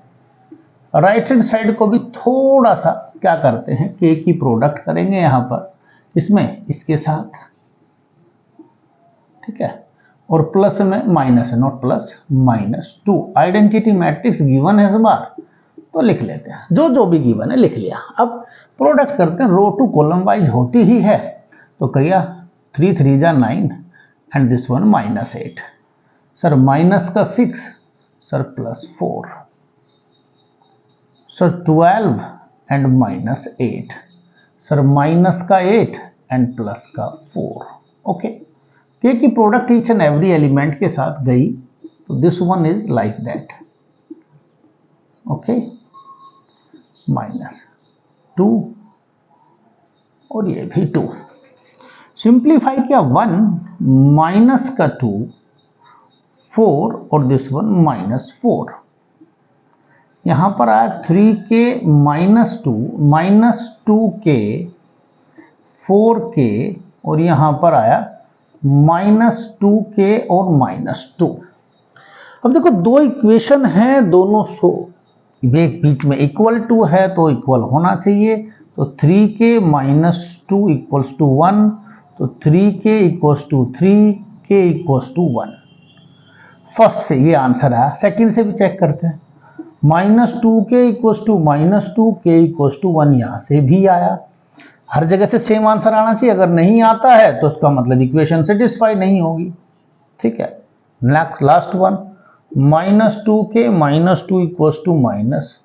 right hand side को भी थोड़ा सा क्या करते हैं के की प्रोडक्ट करेंगे यहां पर, इसमें इसके साथ, ठीक है, और प्लस में माइनस है, not plus minus 2, identity matrix given है इस बार तो लिख लेते हैं, जो जो भी गिवन है लिख लिया। अब प्रोडक्ट करते हैं, रो टू कॉलम वाइज होती ही है, तो करिया 3 3 जा 9 and this one minus 8, sir minus का 6 sir plus 4, sir 12 and minus 8, sir minus का 8 एंड प्लस का 4, ओके के की product each and every element के साथ गई, तो this one is like that, okay, -2 और ये भी 2। सिंप्लीफाई किया 1 माइनस का 2 4 और दिस वन -4। यहां पर आया 3k -2 4k और यहां पर आया -2k और -2। अब देखो दो इक्वेशन है, दोनों बीच में इक्वल टू है तो इक्वल होना चाहिए। तो 3k -2 इक्वल्स टू 1, तो 3k equals to 3, k equals to 1। First से ये आंसर आया। सेकंड से भी चेक करते हैं, -2k equals to -2, k equals to 1, यहां से भी आया। हर जगह से सेम आंसर आना चाहिए। अगर नहीं आता है तो उसका मतलब इक्वेशन सेटिस्फाई नहीं होगी। ठीक है, last one -2k -2 equals to minus,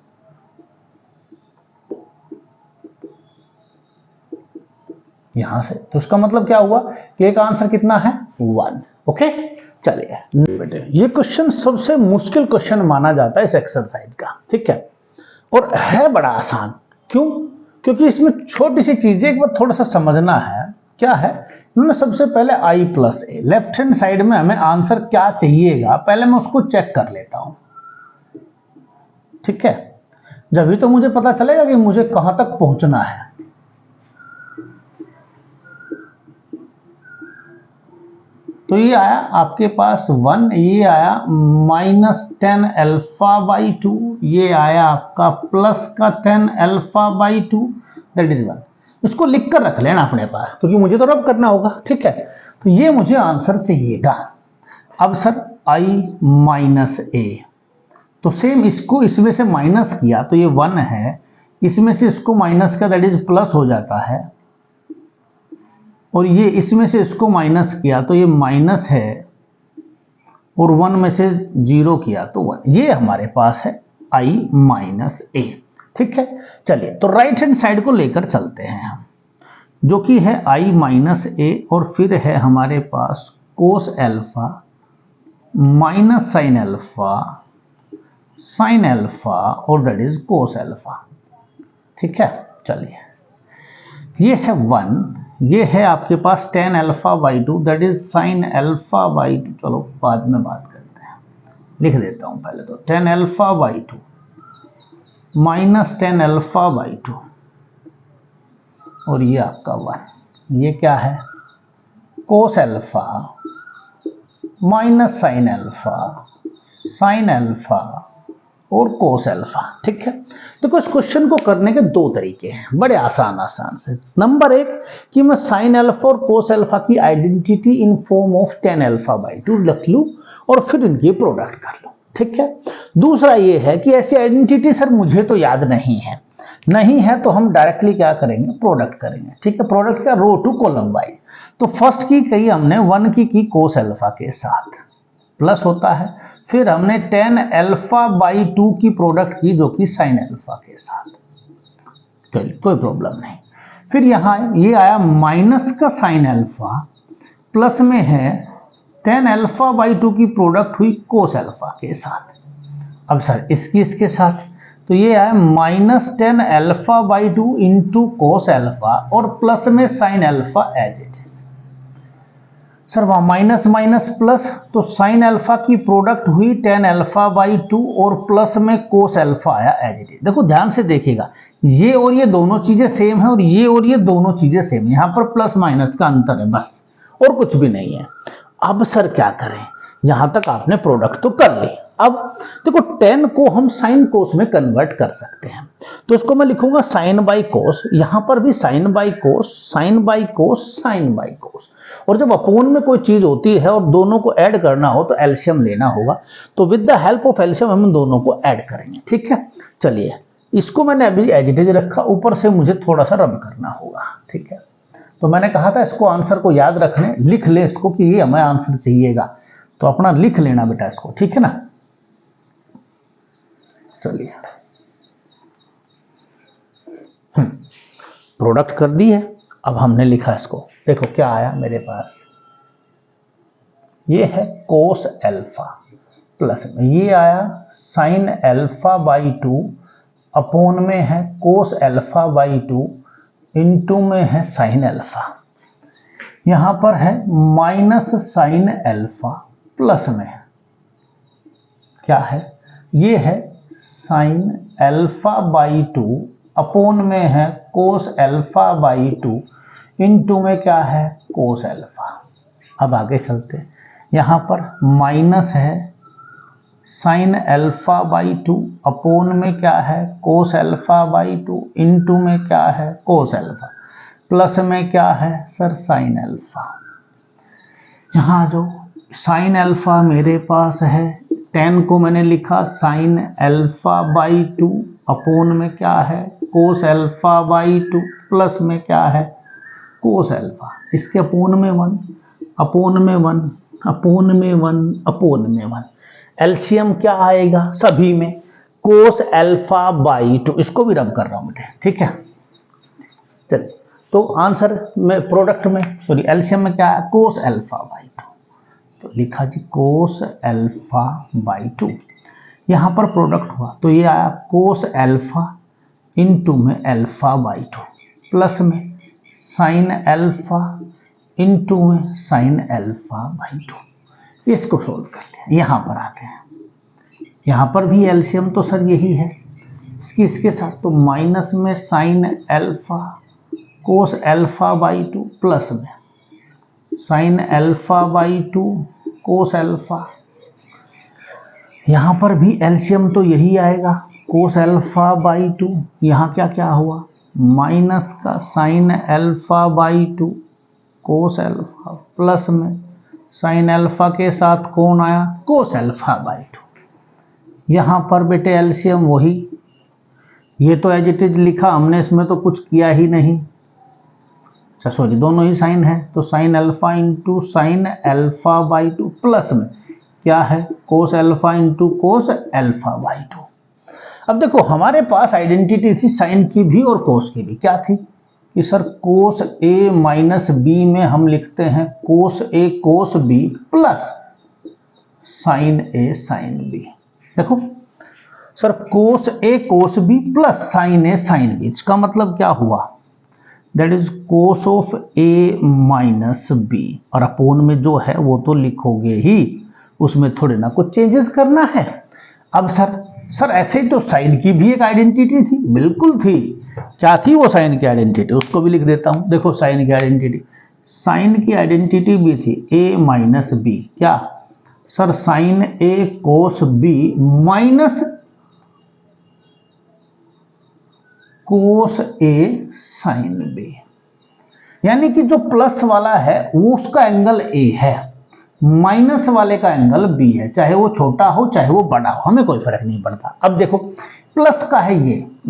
यहां से, तो उसका मतलब क्या हुआ कि एक आंसर कितना है 1। ओके, चलिए बेटे, ये क्वेश्चन सबसे मुश्किल क्वेश्चन माना जाता है इस एक्सरसाइज का। ठीक है, और है बड़ा आसान। क्यों? क्योंकि इसमें छोटी सी चीजें एक बार थोड़ा सा समझना है। क्या है, इन्होंने सबसे पहले i+a, लेफ्ट हैंड साइड में हमें आंसर क्या चाहिएगा, पहले मैं उसको चेक कर लेता हूं। ठीक है, जब भी तो मुझे पता चलेगा कि मुझे कहां तक पहुंचना है। तो ये आया आपके पास 1, ये आया -10 α/2, ये आया आपका प्लस का 10 α/2, दैट इज 1। इसको लिख कर रख लेना अपने पास, क्योंकि मुझे तो रब करना होगा। ठीक है, तो ये मुझे आंसर चाहिएगा। अब सर i-a, तो सेम इसको इसमें से माइनस किया तो ये 1 है, इसमें से इसको माइनस का दैट इज प्लस हो जाता है, और ये इसमें से इसको माइनस किया तो ये माइनस है, और 1 में से 0 किया तो 1। ये हमारे पास है i-a। ठीक है, चलिए तो राइट हैंड साइड को लेकर चलते हैं हम, जो कि है i-a, और फिर है हमारे पास cos alpha minus sin alpha और दैट इज cos अल्फा। ठीक है, चलिए ये है 1, ये है आपके पास 10 α/2, दैट इज sin α/2। चलो बाद में बात करते हैं, लिख देता हूं पहले तो 10 α/2 माइनस 10 α/2, और ये आपका 1। ये क्या है, cos alpha minus sin alpha और cos अल्फा। ठीक है, देखो इस क्वेश्चन को करने के दो तरीके हैं, बड़े आसान से। नंबर 1 कि मैं sin अल्फा और cos अल्फा की आइडेंटिटी इन फॉर्म ऑफ 10 α/2 रख लूं और फिर इनकी प्रोडक्ट कर लूं। ठीक है, दूसरा ये है कि ऐसी आइडेंटिटी सर मुझे तो याद नहीं है तो हम डायरेक्टली क्या करेंगे, प्रोडक्ट करेंगे। ठीक है, प्रोडक्ट का रो टू कॉलम वाइज। तो फर्स्ट की कही हमने 1 की cos अल्फा के साथ, प्लस होता है, फिर हमने 10 α/2 की प्रोडक्ट की जो कि sin अल्फा के साथ, चलिए कोई प्रॉब्लम नहीं। फिर यहां ये आया माइनस का sin अल्फा, प्लस में है 10 α/2 की प्रोडक्ट हुई cos अल्फा के साथ। अब सर इसके साथ, तो ये आया -10 α/2 इंटू cos अल्फा और प्लस में sin alpha as it is. Sir वहां माइनस माइनस प्लस, तो sin अल्फा की प्रोडक्ट हुई 10 α/2 और प्लस में cos अल्फा आया एज इट इज। देखो ध्यान से देखिएगा, ये और ये दोनों चीजें सेम है और ये दोनों चीजें सेम, यहां पर प्लस माइनस का अंतर है बस, और कुछ भी नहीं है। अब सर क्या करें, यहां तक आपने प्रोडक्ट तो कर ली। अब देखो 10 को हम साइन कोस में कन्वर्ट कर सकते हैं, तो इसको मैं लिखूंगा साइन बाई कोस, यहां पर भी sine by cos, sine by cos, sine by cos. और जब अपोन में कोई चीज होती है और दोनों को ऐड करना हो तो एलसीएम लेना होगा, तो with the help of LCM हम दोनों को ऐड करेंगे। ठीक है, चलिए इसको मैंने अभी एज इट इज रखा, ऊपर से मुझे थोड़ा सा रब करना होगा। ठीक है, तो मैंने कहा था इसको आंसर को याद रखने, लिख ले इसको कि ये हमें आंसर चाहिएगा, तो अपना लिख लेना बेटा इसको। ठीक है ना, चलिए प्रोडक्ट कर दी है, अब हमने लिखा इसको, देखो क्या आया मेरे पास ये है कोस एल्फा प्लस में ये आया साइन एल्फा बाई 2 अपोन में है कोस एल्फा बाई 2 इंटू में है साइन एल्फा। यहां पर है माइनस साइन एल्फा प्लस में क्या है, ये है साइन एल्फा बाई 2 अपोन में है कोस एल्फा बाई 2 इंटू में क्या है कोस एल्फा। अब आगे चलते हैं, यहाँ पर माइनस है साइन एल्फा बाई 2 अपोन में क्या है कोस एल्फा बाई 2 इंटू में क्या है कोस एल्फा प्लस में क्या है सर साइन एल्फा। यहाँ जो साइन एल्फा मेरे पास है 10 को मैंने लिखा साइन एल्फा बाई 2 अपोन में क्या है कोस एल्फा बाई 2 प्लस में क्या है कोस एल्फा। इसके अपोन में 1 अपोन में 1 अपोन में 1 अपोन में 1। एलसीएम क्या आएगा सभी में कोस एल्फा बाई 2। इसको भी रब कर रहा हूं बेटे, ठीक है। चलिए तो आंसर में प्रोडक्ट में सॉरी एलसीएम में क्या है कोस एल्फा बाई 2, तो लिखा जी कोस एल्फा बाई 2। यहां पर प्रोडक्ट हुआ तो ये आया कोस एल्फा इंटू में एल्फा बाई 2 प्लस में साइन एल्फा इंटू में साइन एल्फा बाई 2। इसको सोल्व कर लिया। यहां पर आते हैं, यहां पर भी एलसीएम तो सर यही है इसके साथ, तो माइनस में sine alpha cos alpha by 2 plus में sine alpha by 2 cos alpha. यहां पर भी एलसीएम तो यही आएगा कोस एल्फा बाई 2। यहां क्या क्या हुआ माइनस का sign alpha by 2 cos alpha plus में साइन एल्फा के साथ कौन आया कोस एल्फा बाई 2। यहां पर बेटे एलसीएम वही, ये तो एज इट इज लिखा हमने, इसमें तो कुछ किया ही नहीं। अच्छा सॉरी दोनों ही साइन है, तो sine alpha into sine alpha by 2 plus में क्या है कोस alpha into cos alpha by 2। अब देखो हमारे पास आइडेंटिटी थी साइन की भी और कोस की भी, क्या थी कि sir cos a minus b में हम लिखते हैं कोस ए कोस बी प्लस साइन ए साइन बी। देखो सर कोस ए कोस बी प्लस साइन ए साइन बी, इसका मतलब क्या हुआ that is cos of A minus b, और अपोन में जो है वो तो लिखोगे ही, उसमें थोड़े ना कुछ चेंजेस करना है। अब सर ऐसे ही तो साइन की भी एक आइडेंटिटी थी, बिल्कुल थी। क्या थी वो साइन की आइडेंटिटी, उसको भी लिख देता हूं। देखो साइन की आइडेंटिटी, साइन की आइडेंटिटी भी थी ए माइनस बी, क्या सर साइन ए कोस बी माइनस कोस ए साइन बी, यानी कि जो प्लस वाला है वो उसका एंगल ए है, माइनस वाले का एंगल बी है, चाहे वो छोटा हो चाहे वो बड़ा हो, हमें कोई फर्क नहीं पड़ता। अब देखो प्लस का है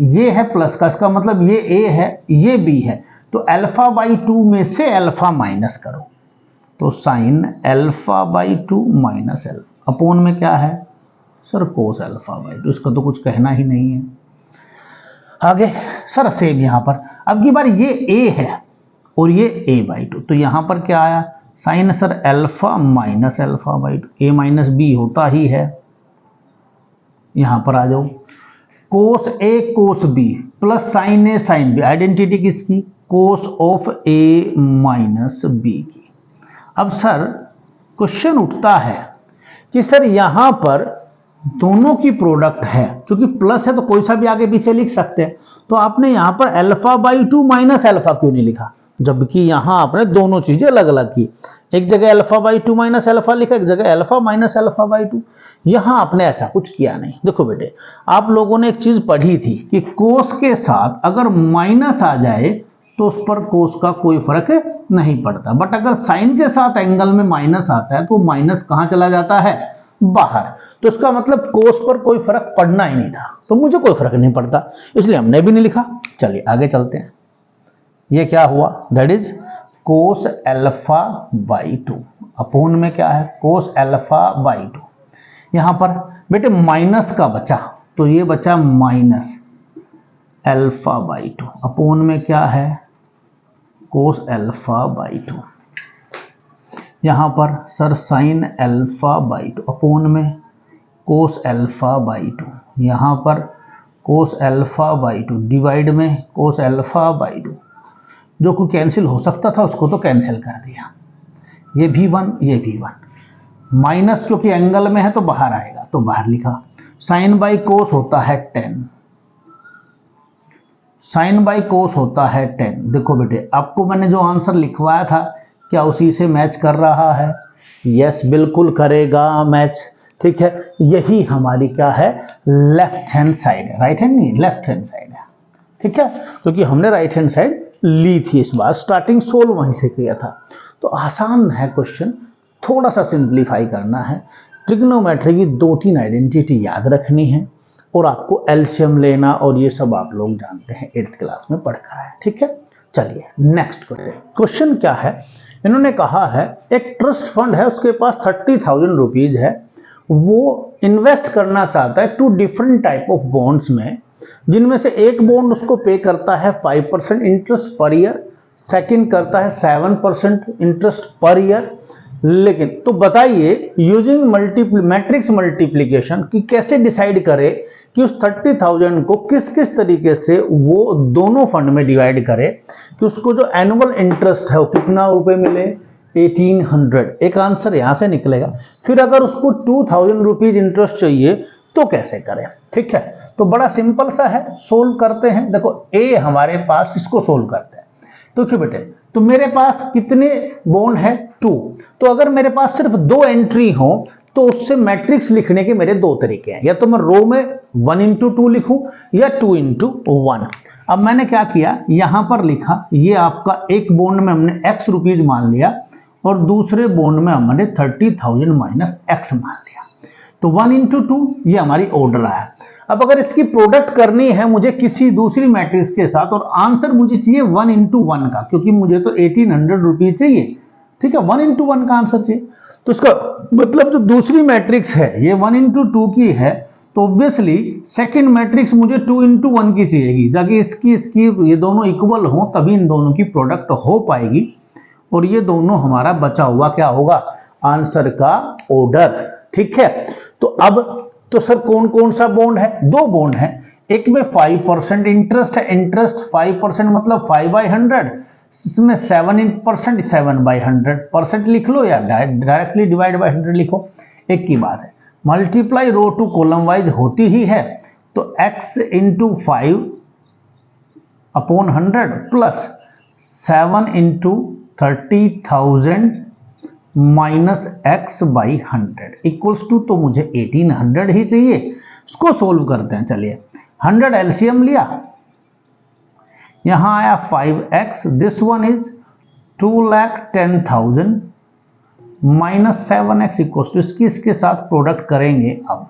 ये है प्लस का, इसका मतलब ये ए है ये बी है, तो अल्फा बाई 2 में से अल्फा माइनस करो, तो sine alpha by 2 minus alpha upon में क्या है सर कोस अल्फा बाई 2। इसका तो कुछ कहना ही नहीं है। आगे सर सेम यहां पर, अब की बार ये ए है और ये ए बाई 2, तो यहां पर क्या आया sine sir alpha minus alpha by 2, A minus B होता ही है। यहां पर आ जाओ कोस ए कोस बी प्लस साइन ए साइन बी, आइडेंटिटी किसकी cos of A minus B की। अब सर क्वेश्चन उठता है कि सर यहां पर दोनों की प्रोडक्ट है, क्योंकि प्लस है तो कोई सा भी आगे पीछे लिख सकते हैं, तो आपने यहां पर अल्फा बाई 2 माइनस अल्फा क्यों नहीं लिखा, जबकि यहां आपने दोनों चीजें अलग अलग की। एक जगह अल्फा बाई 2 माइनस अल्फा लिखा, एक जगह अल्फा माइनस अल्फा बाई 2। यहां आपने ऐसा कुछ किया नहीं। देखो बेटे आप लोगों ने एक चीज पढ़ी थी कि कोस के साथ अगर माइनस आ जाए तो उस पर कोस का कोई फर्क नहीं पड़ता, बट अगर साइन के साथ एंगल में माइनस आता है तो माइनस कहां चला जाता है बाहर, तो इसका मतलब कोस पर कोई फर्क पड़ना ही नहीं था, तो मुझे कोई फर्क नहीं पड़ता इसलिए हमने भी नहीं लिखा। चलिए आगे चलते हैं। ये क्या हुआ that is cos alpha by 2 upon में क्या है कोस अल्फा बाई 2। यहां पर बेटे माइनस का बचा, तो ये बचा माइनस अल्फा बाई 2 अपोन में क्या है कोस अल्फा बाई 2। यहाँ पर sir sine alpha by 2 upon में कोस अल्फा बाई 2, यहाँ पर कोस अल्फा बाई 2 डिवाइड में कोस अल्फा बाई 2, जो कोई कैंसिल हो सकता था उसको तो कैंसिल कर दिया, ये भी 1 ये भी 1, माइनस क्योंकि एंगल में है तो बाहर आएगा तो बाहर लिखा। साइन बाई कोस होता है 10, साइन बाई कोस होता है 10। देखो बेटे आपको मैंने जो आंसर लिखवाया था क्या उसी से मैच कर रहा है? यस बिल्कुल करेगा मैच, ठीक है। यही हमारी क्या है, लेफ्ट हैंड साइड है, राइट हैंड नहीं, लेफ्ट हैंड साइड है, ठीक है, क्योंकि हमने राइट हैंड साइड ली थी इस बार, स्टार्टिंग सोल्व वहीं से किया था। तो आसान है क्वेश्चन, थोड़ा सा सिंप्लीफाई करना है। ट्रिग्नोमेट्री की 2-3 आइडेंटिटी याद रखनी है और आपको एलसीएम लेना, और ये सब आप लोग जानते हैं 8th क्लास में पढ़ा है, ठीक है। चलिए नेक्स्ट क्वेश्चन क्या है, इन्होंने कहा है एक ट्रस्ट फंड है, उसके पास 30,000 रुपीज है, वो इन्वेस्ट करना चाहता है 2 डिफरेंट टाइप ऑफ बॉन्ड्स में, जिनमें से एक बॉन्ड उसको पे करता है 5% इंटरेस्ट पर ईयर, सेकंड करता है 7% इंटरेस्ट पर ईयर। लेकिन तो बताइए यूजिंग मैट्रिक्स मल्टीप्लिकेशन कि कैसे डिसाइड करे कि उस 30,000 को किस किस तरीके से वो दोनों फंड में डिवाइड करे कि उसको जो एनुअल इंटरेस्ट है वो कितना रुपए मिले, 1800। एक आंसर यहां से निकलेगा। फिर अगर उसको 2,000 रुपीज इंटरेस्ट चाहिए तो कैसे करें, ठीक है। तो बड़ा सिंपल सा है, सोल्व करते हैं। देखो ए हमारे पास, इसको सोल्व करते हैं। तो क्यों बेटे, तो मेरे पास कितने बॉन्ड है, 2। तो अगर मेरे पास सिर्फ 2 एंट्री हो तो उससे मैट्रिक्स लिखने के मेरे 2 तरीके हैं, या तो मैं रो में 1x2 लिखूं या 2x1। अब मैंने क्या किया, यहां पर लिखा, ये आपका एक बॉन्ड में हमने x रुपीज मान लिया और दूसरे बॉन्ड में हमने 30,000 माइनस x मान लिया। तो 1x2 ये हमारी ऑर्डर है। अब अगर इसकी प्रोडक्ट करनी है मुझे किसी दूसरी मैट्रिक्स के साथ, और आंसर मुझे चाहिए 1x1 का, क्योंकि मुझे तो 1800 रुपीज चाहिए, ठीक है, 1x1 का आंसर चाहिए। तो इसका मतलब जो दूसरी मैट्रिक्स है ये 1x2 की है, तो ऑब्वियसली सेकंड मैट्रिक्स मुझे 2x1 की चाहिएगी, ताकि इसकी ये दोनों इक्वल हो, तभी इन दोनों की प्रोडक्ट हो पाएगी, और ये दोनों हमारा बचा हुआ क्या होगा, आंसर का ऑर्डर, ठीक है। तो अब तो सर कौन कौन सा बॉन्ड है, 2 बॉन्ड है। एक में 5% इंटरेस्ट है, इंटरेस्ट 5% मतलब 5/100, इसमें 7% 7/100 लिख लो, या डायरेक्टली डिवाइड बाय 100 लिखो, एक की बात है। Multiply row to column wise होती ही है, तो x into 5/100 plus 7 into 30,000 minus x/100 equals to, तो मुझे 1800 ही चाहिए। इसको सोल्व करते हैं, चलिए 100 एलसीएम लिया, यहां आया 5x, this one is 2,10,000 minus 7x equals to, इसके साथ प्रोडक्ट करेंगे अब,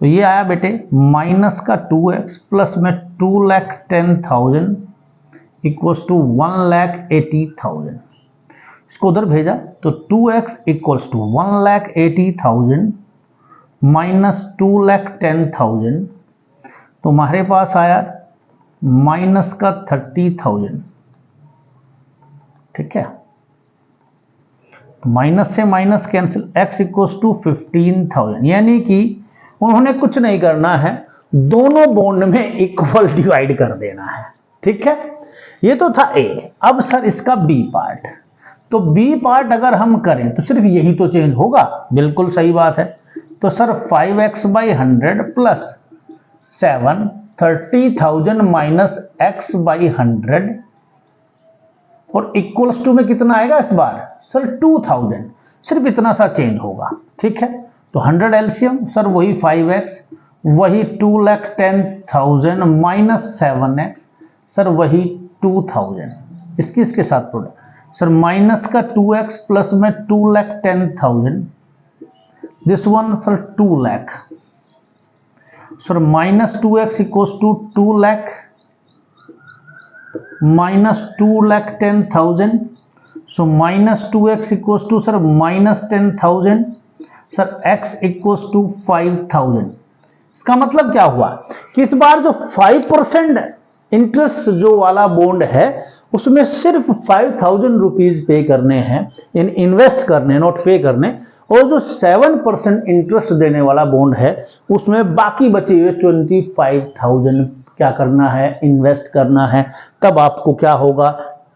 तो ये आया बेटे माइनस का 2x प्लस में 2,10,000 इक्वल्स टू 1,80,000, इसको उधर भेजा तो 2x इक्वल्स टू 1,80,000 माइनस 2,10,000, तो हमारे पास आया माइनस का 30,000, ठीक है। माइनस से minus cancel, x equals to 15,000, यानी कि उन्होंने कुछ नहीं करना है, दोनों बॉन्ड में इक्वल डिवाइड कर देना है, ठीक है। ये तो था A। अब सर इसका B पार्ट, तो B पार्ट अगर हम करें तो सिर्फ यही तो चेंज होगा, बिल्कुल सही बात है। तो sir 5x/100 plus 7 30,000 minus x/100 और इक्वल्स टू में कितना आएगा इस बार सर 2,000, सिर्फ इतना सा चेंज होगा, ठीक है। तो 100 एलसीएम सर वही 5x, वही 2,10,000 माइनस 7x, सर वही 2,000, इसके साथ प्रोडक्ट सर माइनस का 2x प्लस में 2,10,000, this one sir 2 lakh, sir minus 2x equals to 2 lakh minus 2,10,000, so minus 2x equals to sir minus 10,000, sir x equals to 5,000। इसका मतलब क्या हुआ कि इस बार जो 5% इंटरेस्ट जो वाला बॉन्ड है उसमें सिर्फ 5000 रुपीज पे करने हैं, इन्वेस्ट करने, नॉट पे करने, और जो 7% इंटरेस्ट देने वाला बॉन्ड है उसमें बाकी बचे हुए 25,000 क्या करना है, इन्वेस्ट करना है। तब आपको क्या होगा,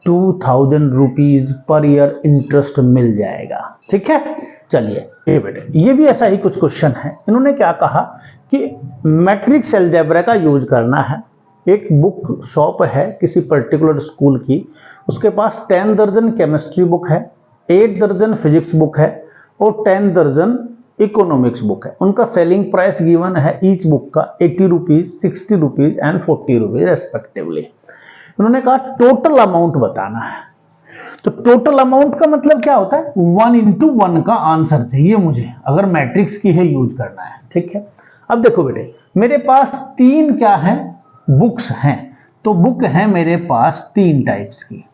2000 रुपीज पर ईयर इंटरेस्ट मिल जाएगा। ठीक है, चलिए ये बेटे ये भी ऐसा ही कुछ क्वेश्चन है। इन्होंने क्या कहा कि मैट्रिक्स अलजेब्रा का यूज करना है। एक बुक शॉप है किसी पर्टिकुलर स्कूल की, उसके पास 10 दर्जन केमिस्ट्री बुक है, 8 दर्जन फिजिक्स बुक है और 10 दर्जन इकोनॉमिक्स बुक है। उनका सेलिंग प्राइस गिवन है ईच बुक का 80 rupees, 60 rupees and 40 rupees respectively. उन्होंने कहा टोटल अमाउंट बताना है। तो टोटल अमाउंट का मतलब क्या होता है, 1:1 का आंसर चाहिए मुझे, अगर मैट्रिक्स की है यूज करना है। ठीक है, अब देखो बेटे मेरे पास 3 क्या है, बुक्स हैं। तो बुक है मेरे पास 3 टाइप्स की,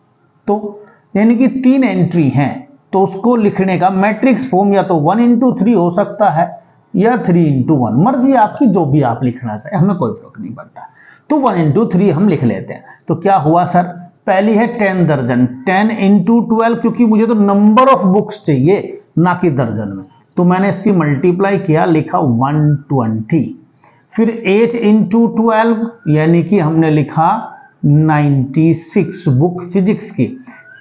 तो यानी कि 3 एंट्री हैं। तो उसको लिखने का मैट्रिक्स फॉर्म या तो 1:3 हो सकता है या 3:1, मर्जी आपकी, जो भी आप लिखना चाहे, हमें कोई फर्क नहीं पड़ता। तो 1:3 हम लिख लेते हैं। तो क्या हुआ सर, पहली है 10 दर्जन, 10 × 12, क्योंकि मुझे तो नंबर ऑफ बुक्स चाहिए ना कि दर्जन में, तो मैंने इसकी मल्टीप्लाई किया, लिखा 120। फिर 8 × 12 यानी कि हमने लिखा 96 बुक फिजिक्स की।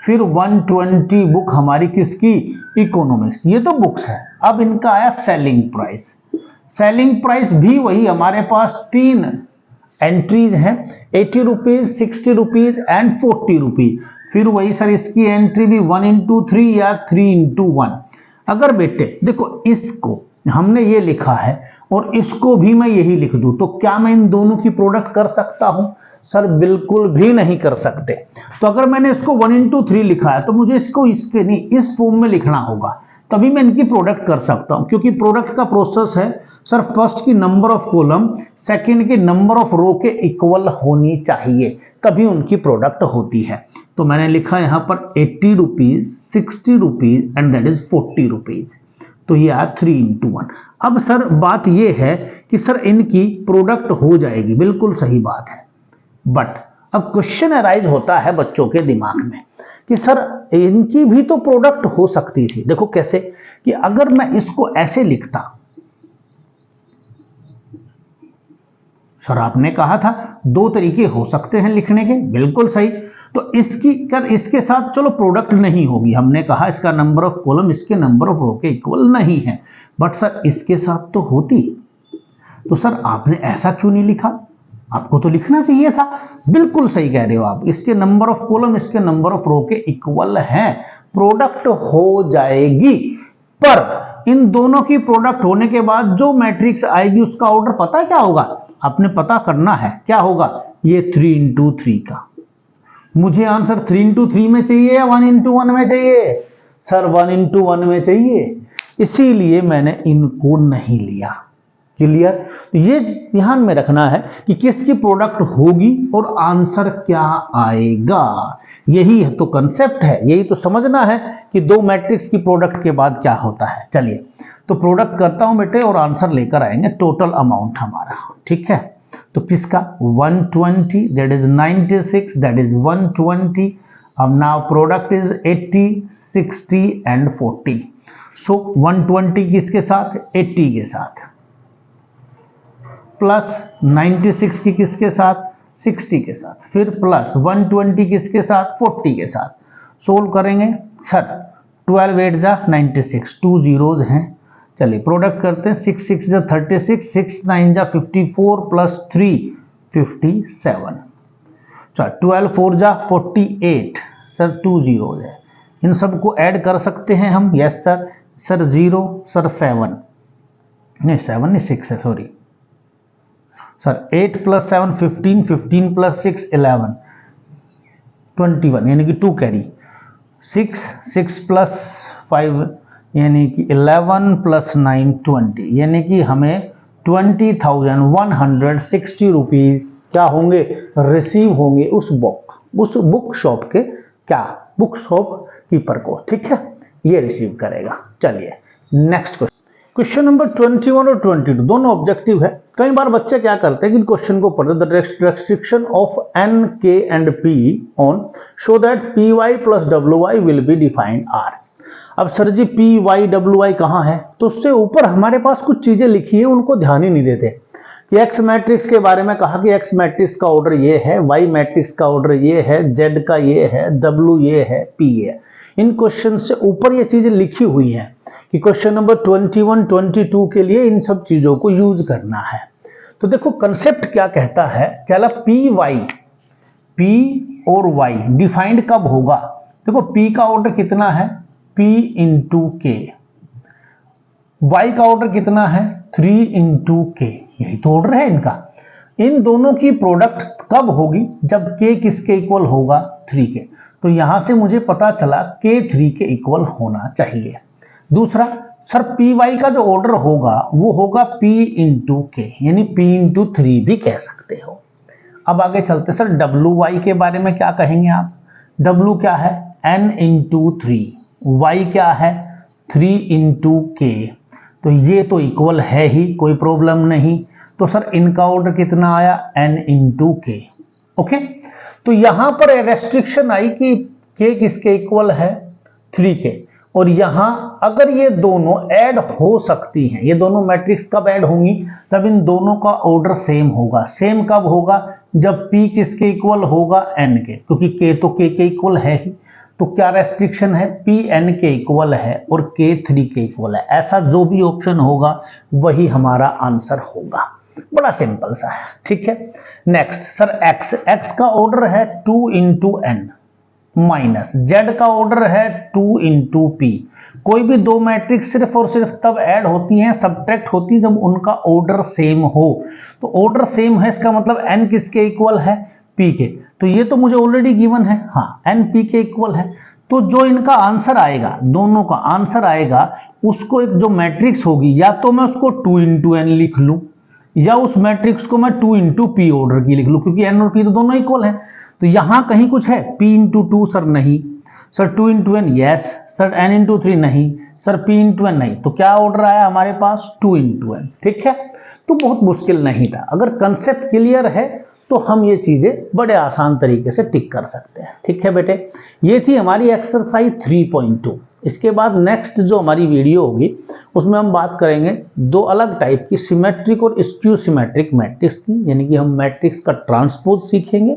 फिर 120 बुक हमारी किसकी, इकोनॉमिक्स। ये तो बुक्स है। अब इनका आया सेलिंग प्राइस। सेलिंग प्राइस भी वही, हमारे पास 3 एंट्रीज हैं, 80 रुपीज, 60 रुपीज एंड 40 रुपीज। फिर वही सर इसकी एंट्री भी 1:3 या 3:1। अगर बेटे देखो इसको हमने ये लिखा है और इसको भी मैं यही लिख दूं, तो क्या मैं इन दोनों की प्रोडक्ट कर सकता हूं? सर बिल्कुल भी नहीं कर सकते। तो अगर मैंने इसको 1:3 लिखा है तो मुझे इसको इसके नहीं, इस फॉर्म में लिखना होगा, तभी मैं इनकी प्रोडक्ट कर सकता हूं। क्योंकि प्रोडक्ट का प्रोसेस है सर, फर्स्ट की नंबर ऑफ कॉलम सेकंड की नंबर ऑफ रो के इक्वल होनी चाहिए, तभी उनकी प्रोडक्ट होती है। तो मैंने लिखा यहां पर 80 rupees, 60 rupees and that is 40 rupees. तो ये आया 3:1। अब सर बात ये है कि सर इनकी प्रोडक्ट हो जाएगी, बिल्कुल सही बात है। बट अब क्वेश्चन अराइज होता है बच्चों के दिमाग में कि सर इनकी भी तो प्रोडक्ट हो सकती थी। देखो कैसे, कि अगर मैं इसको ऐसे लिखता, सर आपने कहा था 2 तरीके हो सकते हैं लिखने के, बिल्कुल सही। तो इसकी कर इसके साथ चलो प्रोडक्ट नहीं होगी, हमने कहा इसका नंबर ऑफ कॉलम इसके नंबर ऑफ रो के इक्वल नहीं है, बट सर इसके साथ तो होती। तो सर आपने ऐसा क्यों नहीं लिखा, आपको तो लिखना चाहिए था। बिल्कुल सही कह रहे हो आप, इसके नंबर ऑफ कॉलम इसके नंबर ऑफ रो के इक्वल है, प्रोडक्ट हो जाएगी। पर इन दोनों की प्रोडक्ट होने के बाद जो मैट्रिक्स आएगी उसका ऑर्डर पता क्या होगा, आपने पता करना है। क्या होगा, ये 3:3 का। मुझे आंसर 3:3 में चाहिए या 1:1 में चाहिए? सर 1:1 में चाहिए, इसीलिए मैंने इनको नहीं लिया। क्लियर? तो ये ध्यान में रखना है कि किसकी प्रोडक्ट होगी और आंसर क्या आएगा। यही तो कंसेप्ट है, यही तो समझना है कि 2 मैट्रिक्स की प्रोडक्ट के बाद क्या होता है। चलिए तो प्रोडक्ट करता हूं बेटे और आंसर लेकर आएंगे, टोटल अमाउंट हमारा। ठीक है, तो किसका 120, दैट इज 96, दैट इज 120। अब नाउ प्रोडक्ट इज 80, 60 एंड 40। सो 120 किसके साथ, 80 के साथ, प्लस 96 की किसके साथ, 60 के साथ, फिर प्लस 120 किसके साथ, 40 के साथ। सोल्व करेंगे सर, 12 8 जा 96, 2 जीरोज हैं। चलिए प्रोडक्ट करते हैं, 6 6 जा 36, 6 9 जा 54 प्लस 3 57। चल 12 4 जा 48, सर 2 जीरोज है। इन सबको ऐड कर सकते हैं हम, यस सर। सर 0, सर 7 नहीं 7 नहीं 6 है, सॉरी सर। 8 + 7 15, 15 + 6 11, 21 यानी कि 2 कैरी। 6 6 + 5 यानी कि 11 + 9 20, यानी कि हमें 20,160 रुपीज क्या होंगे, रिसीव होंगे उस बुक शॉप के क्या, बुक शॉप कीपर को। ठीक है, ये रिसीव करेगा। चलिए नेक्स्ट क्वेश्चन नंबर 21 और 22 दोनों ऑब्जेक्टिव है। कई बार बच्चे क्या करते हैं कि क्वेश्चन को पढ़ते, the restriction of N K and P on show that P Y plus W Y will be defined R. अब sir ji P Y W Y कहाँ है, तो उससे ऊपर हमारे पास कुछ चीजें लिखी है, उनको ध्यान ही नहीं देते कि एक्स मैट्रिक्स के बारे में कहा कि एक्स मैट्रिक्स का ऑर्डर ये है, वाई मैट्रिक्स का ऑर्डर ये है, जेड का ये है, डब्ल्यू ये है, पी ये है। इन क्वेश्चन से ऊपर ये चीजें लिखी हुई हैं कि क्वेश्चन नंबर 21, 22 के लिए इन सब चीजों को यूज करना है। तो देखो कंसेप्ट क्या कहता है, कहला पी वाई, पी और वाई डिफाइंड कब होगा। देखो पी का ऑर्डर कितना है, पी इंटू के, वाई का ऑर्डर कितना है, 3 इंटू के, यही तो ऑर्डर है इनका। इन दोनों की प्रोडक्ट कब होगी, जब के किसके इक्वल होगा, 3 के। तो यहां से मुझे पता चला के 3 के इक्वल होना चाहिए। दूसरा, सर पी वाई का जो ऑर्डर होगा वो होगा पी इंटू के, यानी पी इंटू 3 भी कह सकते हो। अब आगे चलते, सर डब्ल्यू वाई के बारे में क्या कहेंगे आप। डब्ल्यू क्या है, एन इंटू 3, वाई क्या है, 3 इंटू के। तो ये तो इक्वल है ही, कोई प्रॉब्लम नहीं। तो सर इनका ऑर्डर कितना आया, एन इंटू के। ओके, तो यहां पर रेस्ट्रिक्शन आई कि के किसके इक्वल है, 3 के। और यहां अगर ये दोनों ऐड हो सकती हैं, ये दोनों मैट्रिक्स कब ऐड होंगी, तब इन दोनों का ऑर्डर सेम होगा। सेम कब होगा, जब p किसके इक्वल होगा, n के, क्योंकि k तो k के इक्वल है ही। तो क्या रेस्ट्रिक्शन है, p n के इक्वल है और k 3 के इक्वल है। ऐसा जो भी ऑप्शन होगा वही हमारा आंसर होगा। बड़ा सिंपल सा है, ठीक है। नेक्स्ट, सर x का ऑर्डर है 2 इंटू एन माइनस जेड का ऑर्डर है 2 इंटू पी। कोई भी दो मैट्रिक्स सिर्फ और सिर्फ तब ऐड होती हैं, सब्ट्रैक्ट होती है, जब उनका ऑर्डर सेम हो। तो ऑर्डर सेम है, इसका मतलब n किसके इक्वल है, p के। तो ये तो मुझे ऑलरेडी गिवन है, हाँ n p के इक्वल है। तो जो इनका आंसर आएगा, दोनों का आंसर आएगा, उसको एक जो मैट्रिक्स होगी, या तो मैं उसको 2 इंटू एन लिख लूं, या उस मैट्रिक्स को मैं 2 इंटू पी ऑर्डर की लिख लूं, क्योंकि n और p तो दोनों इक्वल हैं। तो यहां कहीं कुछ है, p इंटू 2 सर नहीं, sir 2 into N yes, sir n into 3 नहीं, सर p इंटू एन नहीं। तो क्या ऑर्डर आया हमारे पास, 2 इंटू एन, ठीक है। तो बहुत मुश्किल नहीं था, अगर कंसेप्ट क्लियर है तो हम ये चीजें बड़े आसान तरीके से टिक कर सकते हैं, ठीक है बेटे। ये थी हमारी एक्सरसाइज 3.2। इसके बाद नेक्स्ट जो हमारी वीडियो होगी उसमें हम बात करेंगे दो अलग टाइप की, सिमेट्रिक और स्क्यू सिमेट्रिक मैट्रिक्स की, यानी कि हम मैट्रिक्स का ट्रांसपोज सीखेंगे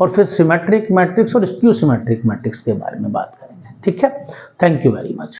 और फिर सिमेट्रिक मैट्रिक्स और स्क्यू सिमेट्रिक मैट्रिक्स के बारे में बात करेंगे, ठीक है। Thank you very much.